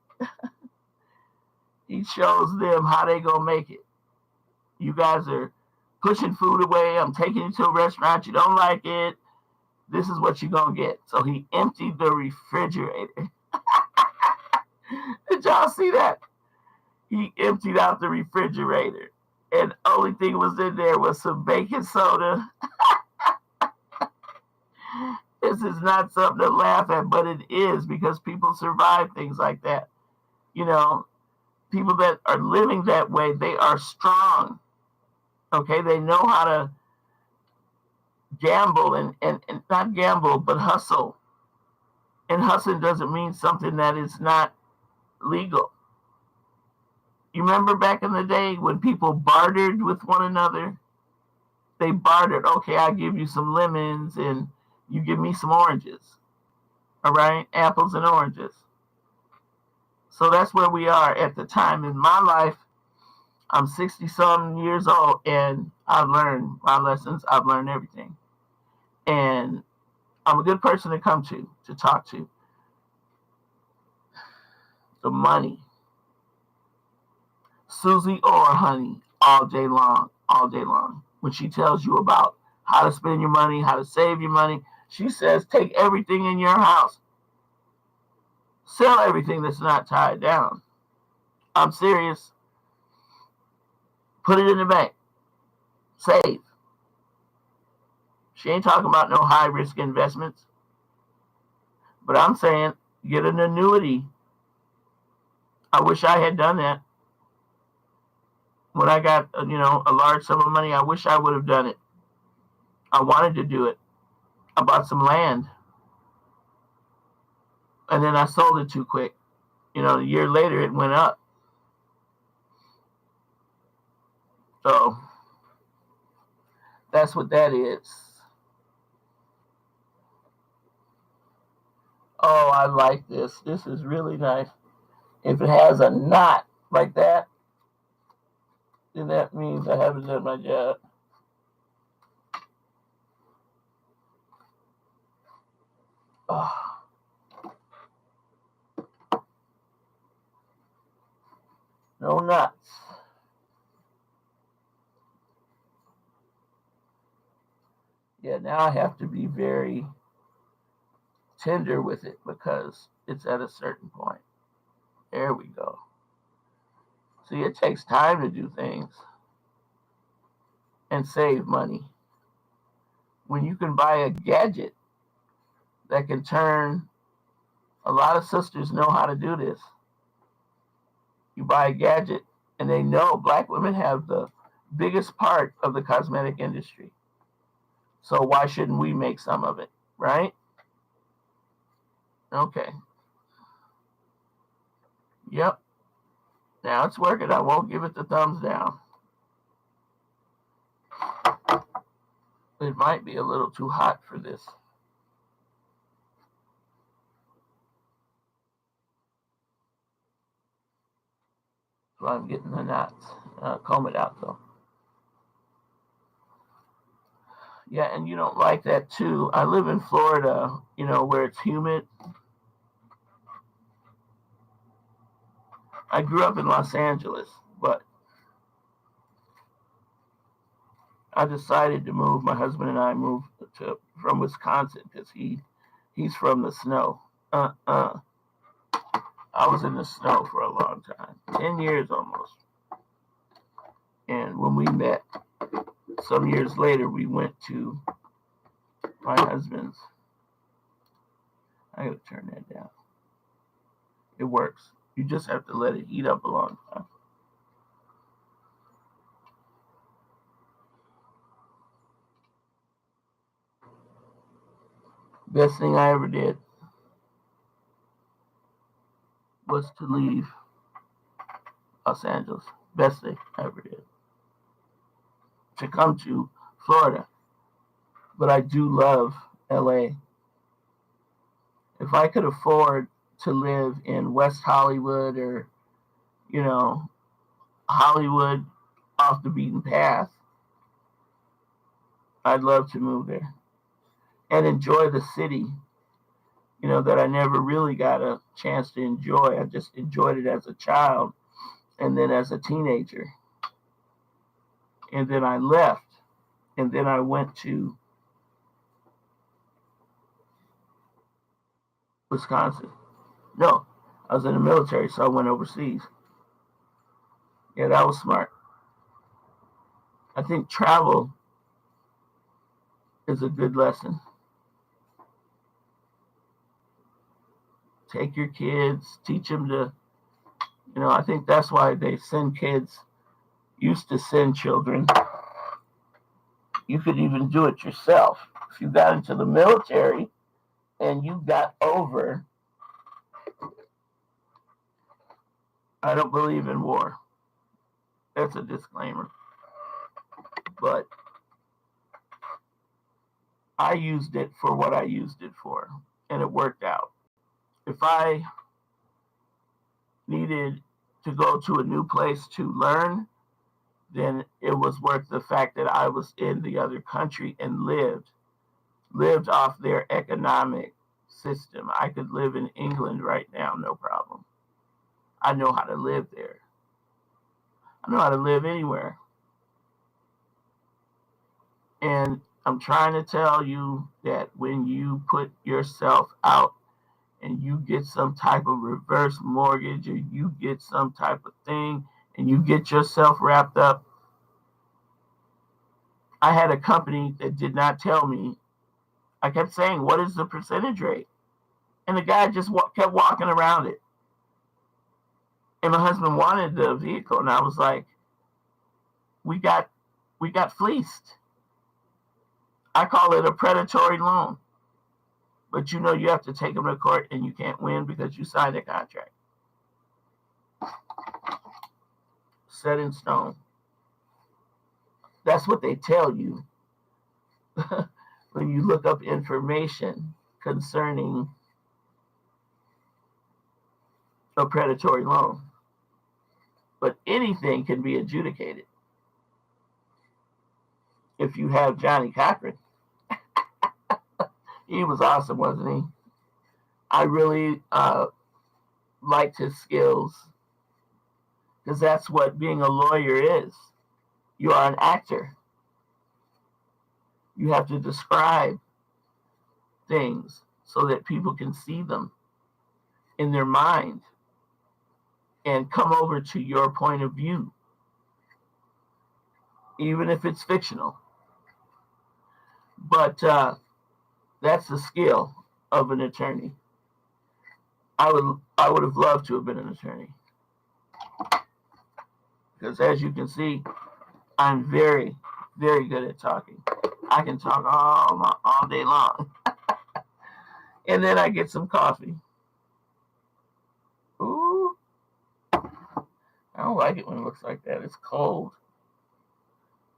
he shows them how they gonna make it. You guys are pushing food away. I'm taking you to a restaurant. You don't like it. This is what you're going to get. So he emptied the refrigerator. Did y'all see that? He emptied out the refrigerator. And the only thing was in there was some baking soda. This is not something to laugh at, but it is because people survive things like that. You know, people that are living that way, they are strong. Okay, they know how to gamble and not gamble, but hustle. And hustling doesn't mean something that is not legal. You remember back in the day when people bartered with one another? They bartered. Okay, I'll give you some lemons and you give me some oranges. All right, apples and oranges. So that's where we are at the time in my life. I'm 60-some years old, and I've learned my lessons. I've learned everything. And I'm a good person to come to talk to. The money. Susie or honey, all day long, all day long. When she tells you about how to spend your money, how to save your money, she says, take everything in your house. Sell everything that's not tied down. I'm serious. Put it in the bank. Save. She ain't talking about no high risk investments. But I'm saying get an annuity. I wish I had done that. When I got a large sum of money, I wish I would have done it. I wanted to do it. I bought some land. And then I sold it too quick. A year later it went up. So that's what that is. Oh, I like this. This is really nice. If it has a knot like that, then that means I haven't done my job. Oh. No knots. Yeah, now I have to be very tender with it because it's at a certain point. There we go. See, it takes time to do things and save money. When you can buy a gadget that can turn, a lot of sisters know how to do this. You buy a gadget and they know black women have the biggest part of the cosmetic industry. So why shouldn't we make some of it, right? Okay. Yep. Now it's working. I won't give it the thumbs down. It might be a little too hot for this. So I'm getting the knots. Comb it out though. Yeah, and you don't like that too. I live in Florida, where it's humid. I grew up in Los Angeles, but I decided to move. My husband and I moved from Wisconsin because he's from the snow. I was in the snow for a long time, 10 years almost. And when we met, some years later, we went to my husband's I gotta turn that down. It works. You just have to let it heat up a long time. Best thing I ever did was to leave Los Angeles. Best thing I ever did. To come to Florida. But I do love LA. If I could afford to live in West Hollywood or, Hollywood off the beaten path, I'd love to move there and enjoy the city, that I never really got a chance to enjoy. I just enjoyed it as a child and then as a teenager. And then I left. And then I went to Wisconsin. No, I was in the military, so I went overseas. Yeah, that was smart. I think travel is a good lesson. Take your kids, teach them to, I think that's why they send kids, used to send children. You could even do it yourself. If you got into the military and you got over, I don't believe in war. That's a disclaimer. But I used it for what I used it for, and it worked out. If I needed to go to a new place to learn, then it was worth the fact that I was in the other country and lived off their economic system. I could live in England right now, no problem. I know how to live there. I know how to live anywhere. And I'm trying to tell you that when you put yourself out and you get some type of reverse mortgage or you get some type of thing and you get yourself wrapped up. I had a company that did not tell me. I kept saying, what is the percentage rate? And the guy just kept walking around it. And my husband wanted the vehicle, and I was like, we got fleeced. I call it a predatory loan. But you have to take them to court and you can't win because you signed a contract. Set in stone. That's what they tell you when you look up information concerning a predatory loan. But anything can be adjudicated. If you have Johnny Cochran, he was awesome, wasn't he? I really liked his skills because that's what being a lawyer is. You are an actor. You have to describe things so that people can see them in their mind and come over to your point of view, even if it's fictional. But that's the skill of an attorney. I would have loved to have been an attorney because, as you can see, I'm very, very good at talking. I can talk all day long. And then I get some coffee. Ooh. I don't like it when it looks like that. It's cold.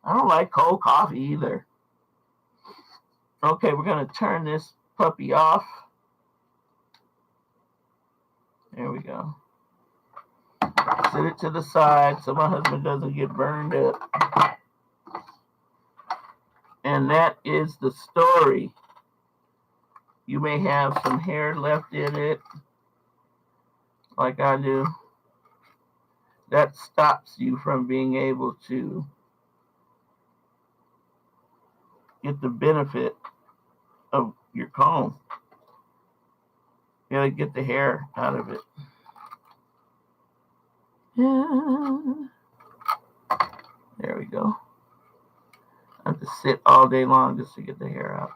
I don't like cold coffee either. Okay, we're going to turn this puppy off. There we go. Set it to the side so my husband doesn't get burned up. And that is the story. You may have some hair left in it, like I do. That stops you from being able to get the benefit of your comb. You gotta get the hair out of it. There we go. I have to sit all day long just to get the hair out.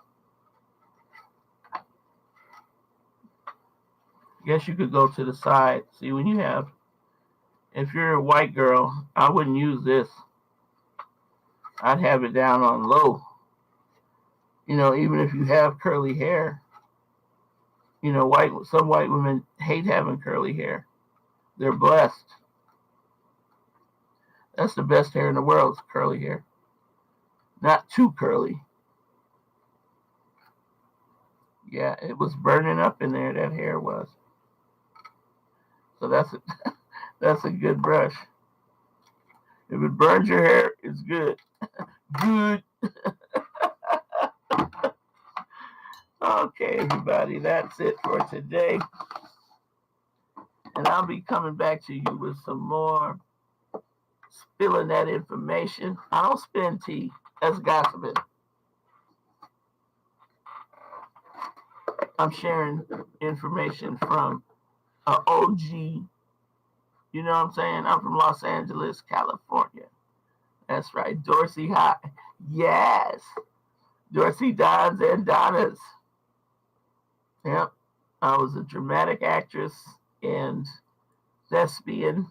Guess you could go to the side. See, when you have, if you're a white girl, I wouldn't use this. I'd have it down on low. Even if you have curly hair, some white women hate having curly hair. They're blessed. That's the best hair in the world, is curly hair. Not too curly. Yeah, it was burning up in there, that hair was. So that's a good brush. If it burns your hair, it's good. Good. Okay, everybody, that's it for today. And I'll be coming back to you with some more spilling that information. I don't spin tea. That's gossiping. I'm sharing information from an OG. You know what I'm saying? I'm from Los Angeles, California. That's right. Dorsey High. Yes. Dorsey Dons and Donnas. Yep. I was a dramatic actress and thespian,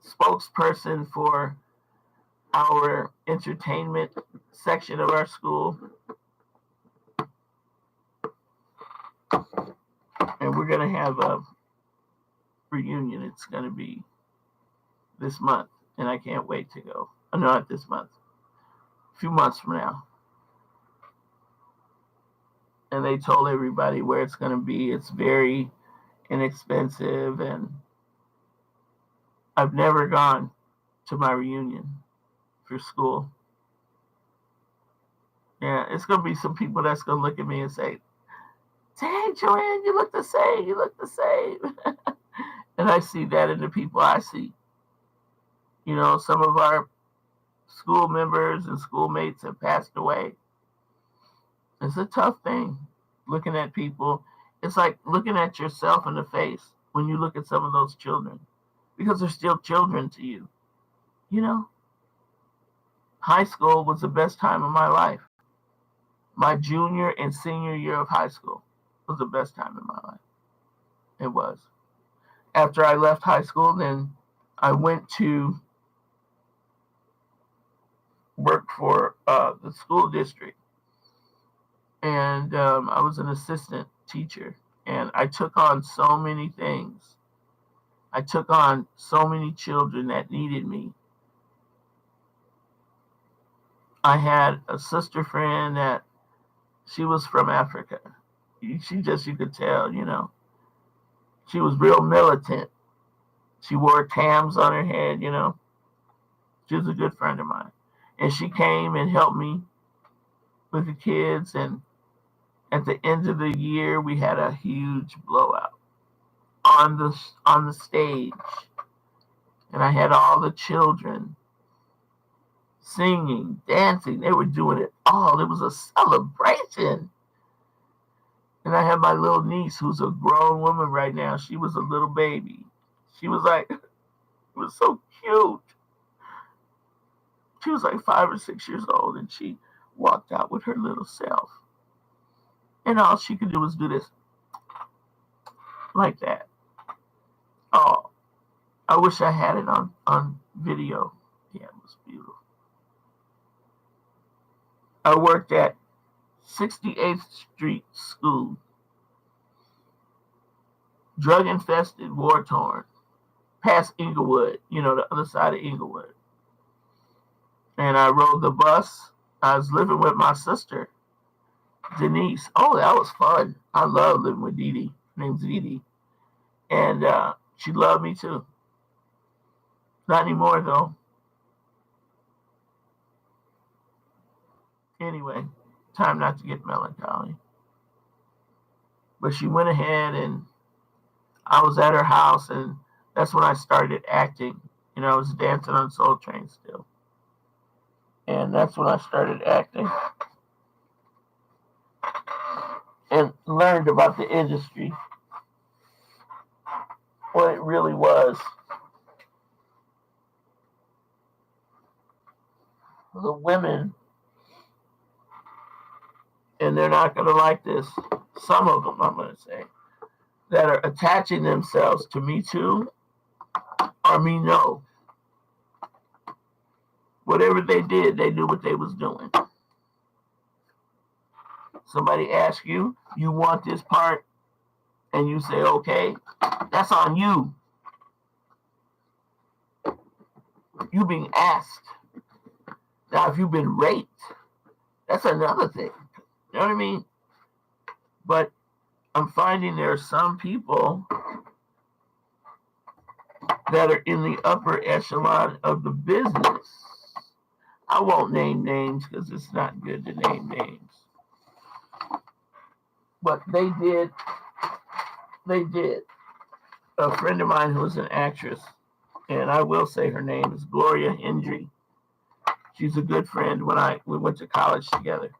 spokesperson for our entertainment section of our school. And we're going to have a reunion. It's going to be this month, and I can't wait to go. Oh, no, not this month. A few months from now. And they told everybody where it's going to be. It's very inexpensive, and I've never gone to my reunion for school. Yeah, it's going to be some people that's going to look at me and say, "Dang, Joanne, you look the same. You look the same." And I see that in the people I see. Some of our school members and schoolmates have passed away. It's a tough thing looking at people. It's like looking at yourself in the face when you look at some of those children, because they're still children to you. High school was the best time of my life. My junior and senior year of high school was the best time in my life. It was. After I left high school, then I went to work for the school district. And I was an assistant teacher. And I took on so many things. I took on so many children that needed me. I had a sister friend that she was from Africa. You could tell, She was real militant. She wore Tams on her head, She was a good friend of mine. And she came and helped me with the kids. And at the end of the year, we had a huge blowout on the stage. And I had all the children singing, dancing. They were doing it all. It was a celebration. And I had my little niece, who's a grown woman right now. She was a little baby. She was like, it was so cute. She was like 5 or 6 years old, and she walked out with her little self. And all she could do was do this, like that. Oh, I wish I had it on video. Yeah, it was beautiful. I worked at 68th Street School. Drug-infested, war-torn. Past Inglewood, the other side of Inglewood. And I rode the bus. I was living with my sister, Denise. Oh, that was fun. I love living with Dee Dee. Her name's Dee Dee. And she loved me too. Not anymore, though. Anyway, time not to get melancholy. But she went ahead, and I was at her house, and that's when I started acting. I was dancing on Soul Train still. And that's when I started acting and learned about the industry, what it really was. The women and they're not going to like this. Some of them, I'm going to say, that are attaching themselves to Me Too or Me No. Whatever they did, they knew what they was doing. Somebody asks you, you want this part, and you say, okay, that's on you. You being asked. Now, if you've been raped, that's another thing. You know what I mean? But I'm finding there are some people that are in the upper echelon of the business. I won't name names because it's not good to name names. But they did. A friend of mine who was an actress, and I will say her name is Gloria Hendry. She's a good friend. We went to college together.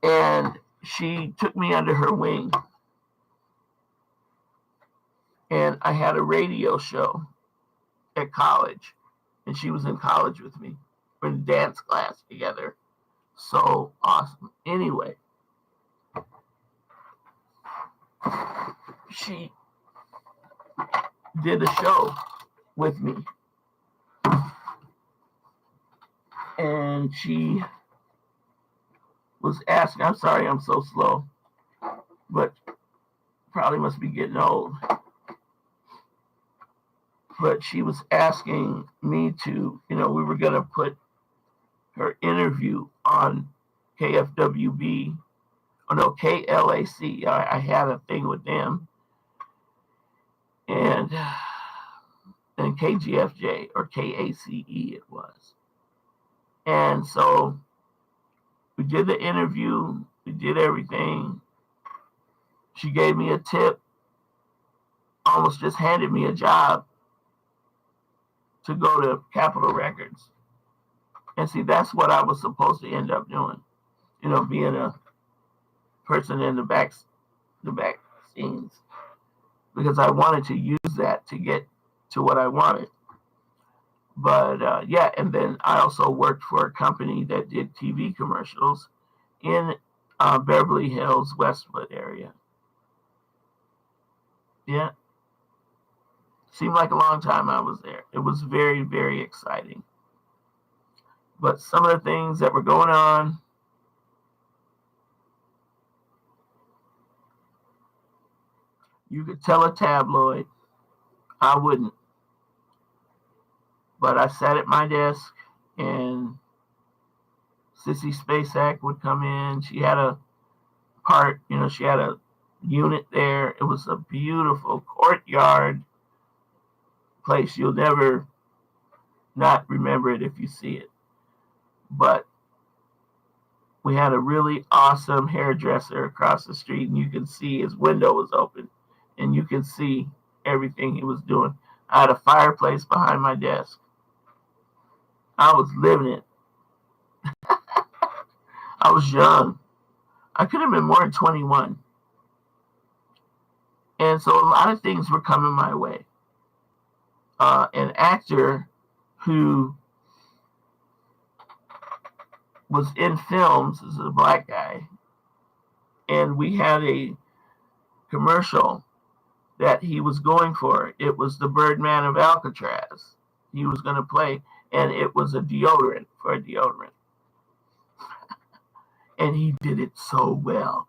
And she took me under her wing. And I had a radio show at college. And she was in college with me. We're in dance class together. So awesome. Anyway, she did a show with me. And she was asking, I'm sorry I'm so slow, but probably must be getting old. But she was asking me to, we were going to put her interview on KFWB, KLAC. I had a thing with them. And KGFJ or KACE it was. And so we did the interview, we did everything. She gave me a tip, almost just handed me a job to go to Capitol Records. And see, that's what I was supposed to end up doing, being a person in the back scenes, because I wanted to use that to get to what I wanted. But and then I also worked for a company that did TV commercials in Beverly Hills, Westwood area. Yeah. Seemed like a long time I was there. It was very, very exciting. But some of the things that were going on, you could tell a tabloid. I wouldn't. But I sat at my desk and Sissy Spacek would come in. She had a part, she had a unit there. It was a beautiful courtyard place. You'll never not remember it if you see it. But we had a really awesome hairdresser across the street, and you can see his window was open, and you can see everything he was doing. I had a fireplace behind my desk. I was living it. I was young. I could have been more than 21. And so a lot of things were coming my way. An actor who was in films is a black guy. And we had a commercial that he was going for. It was the Birdman of Alcatraz. He was going to play, and it was a deodorant for a deodorant. And he did it so well.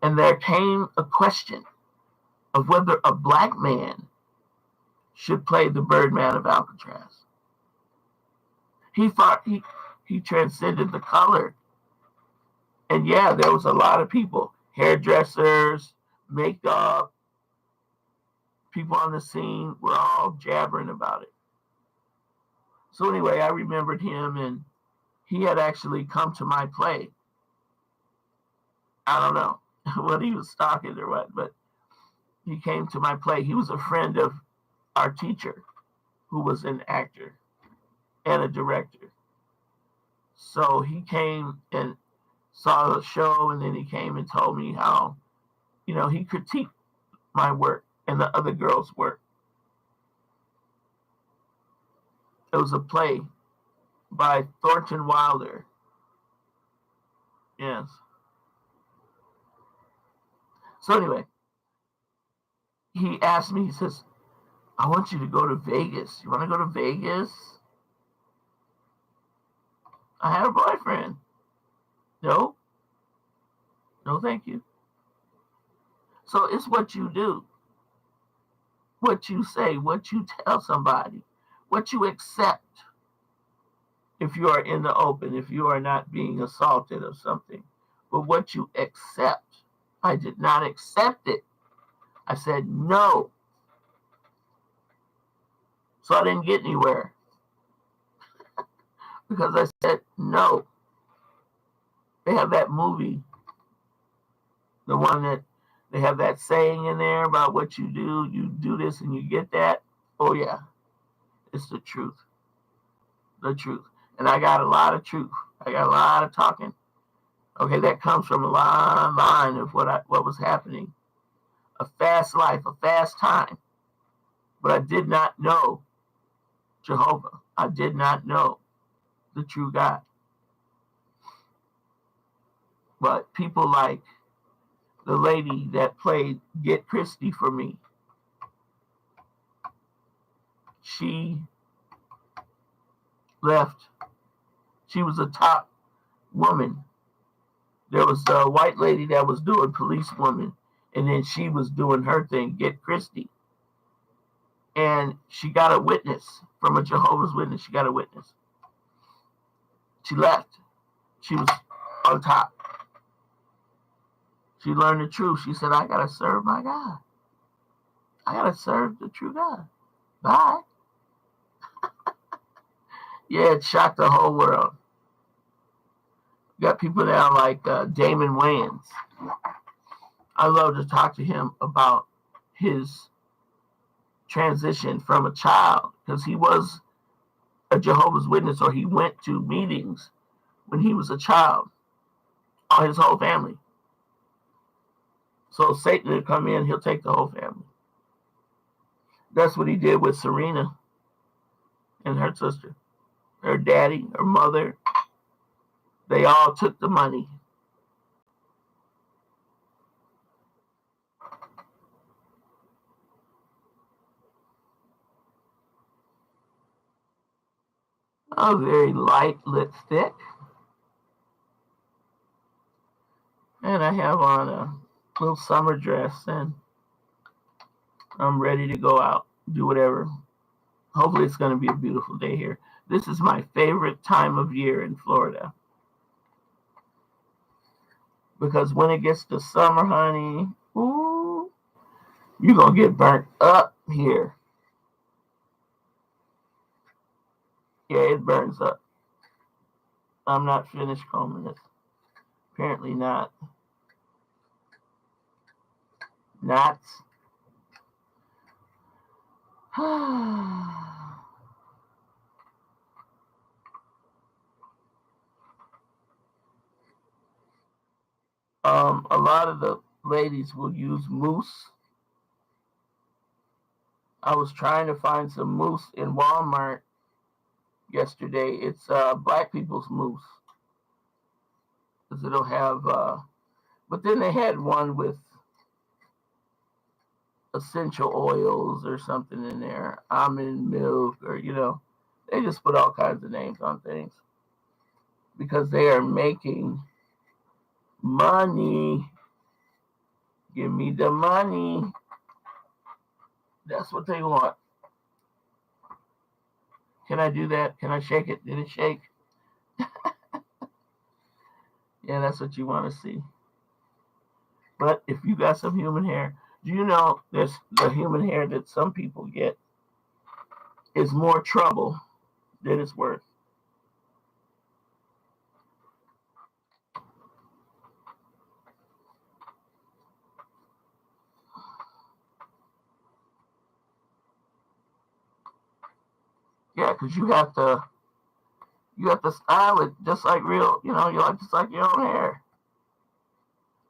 And there came a question of whether a black man should play the Birdman of Alcatraz. He thought he transcended the color. And yeah, there was a lot of people, hairdressers, makeup, people on the scene were all jabbering about it. So anyway, I remembered him, and he had actually come to my play. I don't know what he was stalking or what, but he came to my play. He was a friend of our teacher, who was an actor and a director. So he came and saw the show, and then he came and told me how, he critiqued my work and the other girls' work. It was a play by Thornton Wilder. Yes. So anyway, he asked me, he says, I want you to go to Vegas. You want to go to Vegas? I had a boyfriend. No, no, thank you. So it's what you do, what you say, what you tell somebody, what you accept if you are in the open, if you are not being assaulted or something. But what you accept. I did not accept it. I said no. So I didn't get anywhere because I said no. They have that movie, the one that they have that saying in there about what you do this and you get that. Oh yeah, it's the truth, the truth. And I got a lot of truth. I got a lot of talking. Okay, that comes from a line of what was happening. A fast life, a fast time. But I did not know Jehovah. I did not know the true God. But people like the lady that played Get Christy for me, she left. She was a top woman. There was a white lady that was doing policewoman, and then she was doing her thing, Get Christy. And she got a witness from a Jehovah's Witness. She got a witness. She left. She was on top. She learned the truth. She said, I got to serve my God. I got to serve the true God. Bye. Yeah, it shocked the whole world. You got people now like Damon Wayans. I love to talk to him about his transition from a child, because he was a Jehovah's Witness, or he went to meetings when he was a child, all his whole family. So Satan would come in, he'll take the whole family. That's what he did with Serena and her sister, her daddy, her mother. They all took the money. A very light lipstick. And I have on a little summer dress, and I'm ready to go out, do whatever. Hopefully it's going to be a beautiful day here. This is my favorite time of year in Florida. Because when it gets to summer, honey, ooh, you're going to get burnt up here. Yeah, it burns up. I'm not finished combing this. Apparently not. Knots. A lot of the ladies will use mousse. I was trying to find some mousse in Walmart yesterday. It's black people's mousse. Because it'll have, but then they had one with essential oils or something in there, almond milk, or, they just put all kinds of names on things because they are making money. Give me the money. That's what they want. Can I do that? Can I shake it? Did it shake? Yeah, that's what you want to see. But if you got some human hair, do you know there's the human hair that some people get is more trouble than it's worth? Yeah, because you have to style it just like real, you like just like your own hair.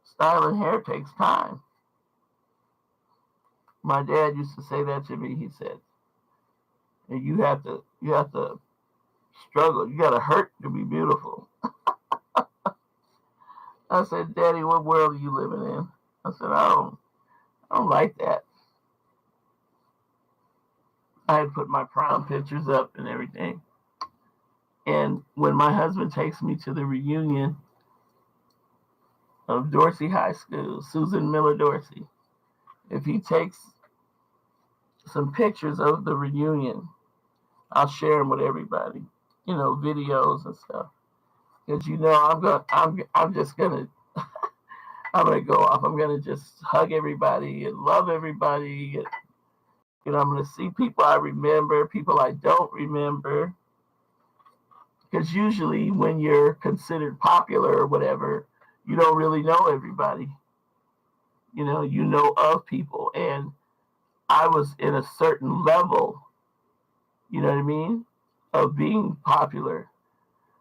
Styling hair takes time. My dad used to say that to me. He said, and you have to struggle. You got to hurt to be beautiful. I said, Daddy, what world are you living in? I said, I don't like that. I had put my prom pictures up and everything. And when my husband takes me to the reunion of Dorsey High School, Susan Miller Dorsey, if he takes some pictures of the reunion, I'll share them with everybody, videos and stuff. Because I'm just gonna go off. I'm gonna just hug everybody and love everybody. And, I'm gonna see people I remember, people I don't remember. Because usually when you're considered popular or whatever, you don't really know everybody. You know of people. And I was in a certain level, you know what I mean, of being popular.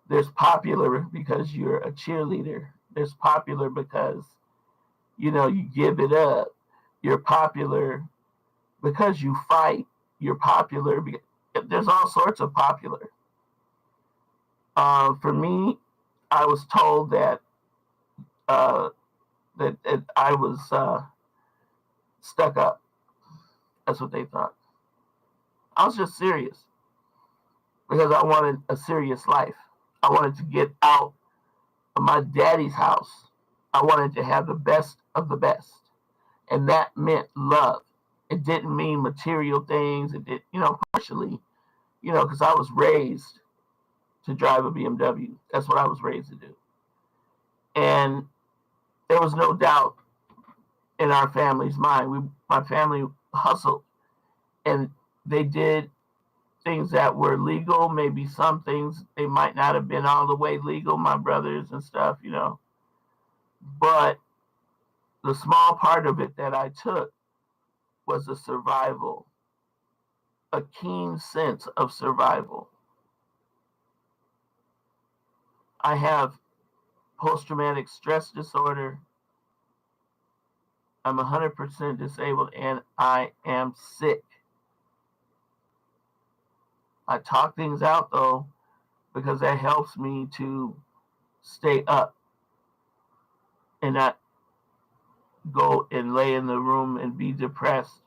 There's popular because you're a cheerleader. There's popular because, you give it up. You're popular because you fight. You're popular. There's all sorts of popular. For me, I was told that that I was stuck up. That's what they thought. I was just serious because I wanted a serious life. I wanted to get out of my daddy's house. I wanted to have the best of the best. And that meant love. It didn't mean material things. It did, partially, because I was raised to drive a BMW. That's what I was raised to do. And there was no doubt in our family's mind. My family hustled, and they did things that were legal. Maybe some things they might not have been all the way legal, my brothers and stuff, But the small part of it that I took was a survival, a keen sense of survival. I have post-traumatic stress disorder. I'm 100% disabled, and I am sick. I talk things out, though, because that helps me to stay up and not go and lay in the room and be depressed.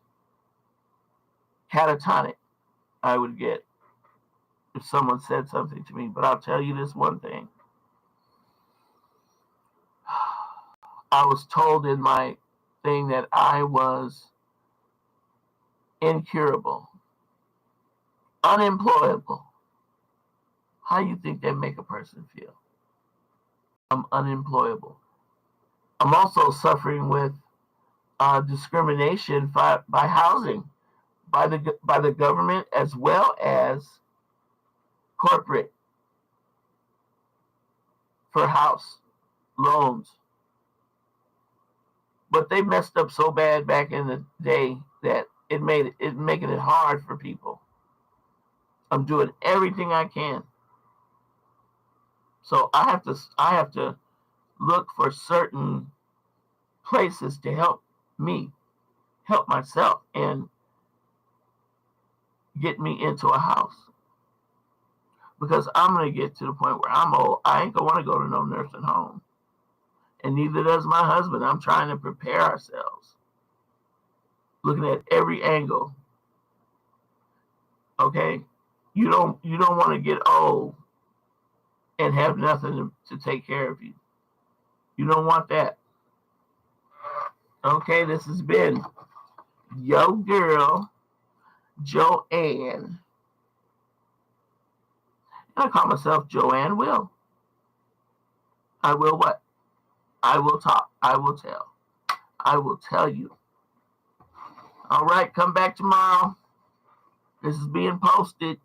Catatonic, I would get if someone said something to me. But I'll tell you this one thing. I was told in my thing that I was incurable, unemployable. How do you think that make a person feel? I'm unemployable. I'm also suffering with discrimination by housing, by the government as well as corporate for house loans. But they messed up so bad back in the day that it's making it hard for people. I'm doing everything I can. So I have to look for certain places to help me, help myself, and get me into a house. Because I'm going to get to the point where I'm old. I ain't going to want to go to no nursing home. And neither does my husband. I'm trying to prepare ourselves. Looking at every angle. Okay? You don't want to get old and have nothing to take care of you. You don't want that. Okay, this has been your girl, Joanne. I call myself Joanne Will. I will what? I will talk. I will tell. I will tell you. All right, come back tomorrow. This is being posted.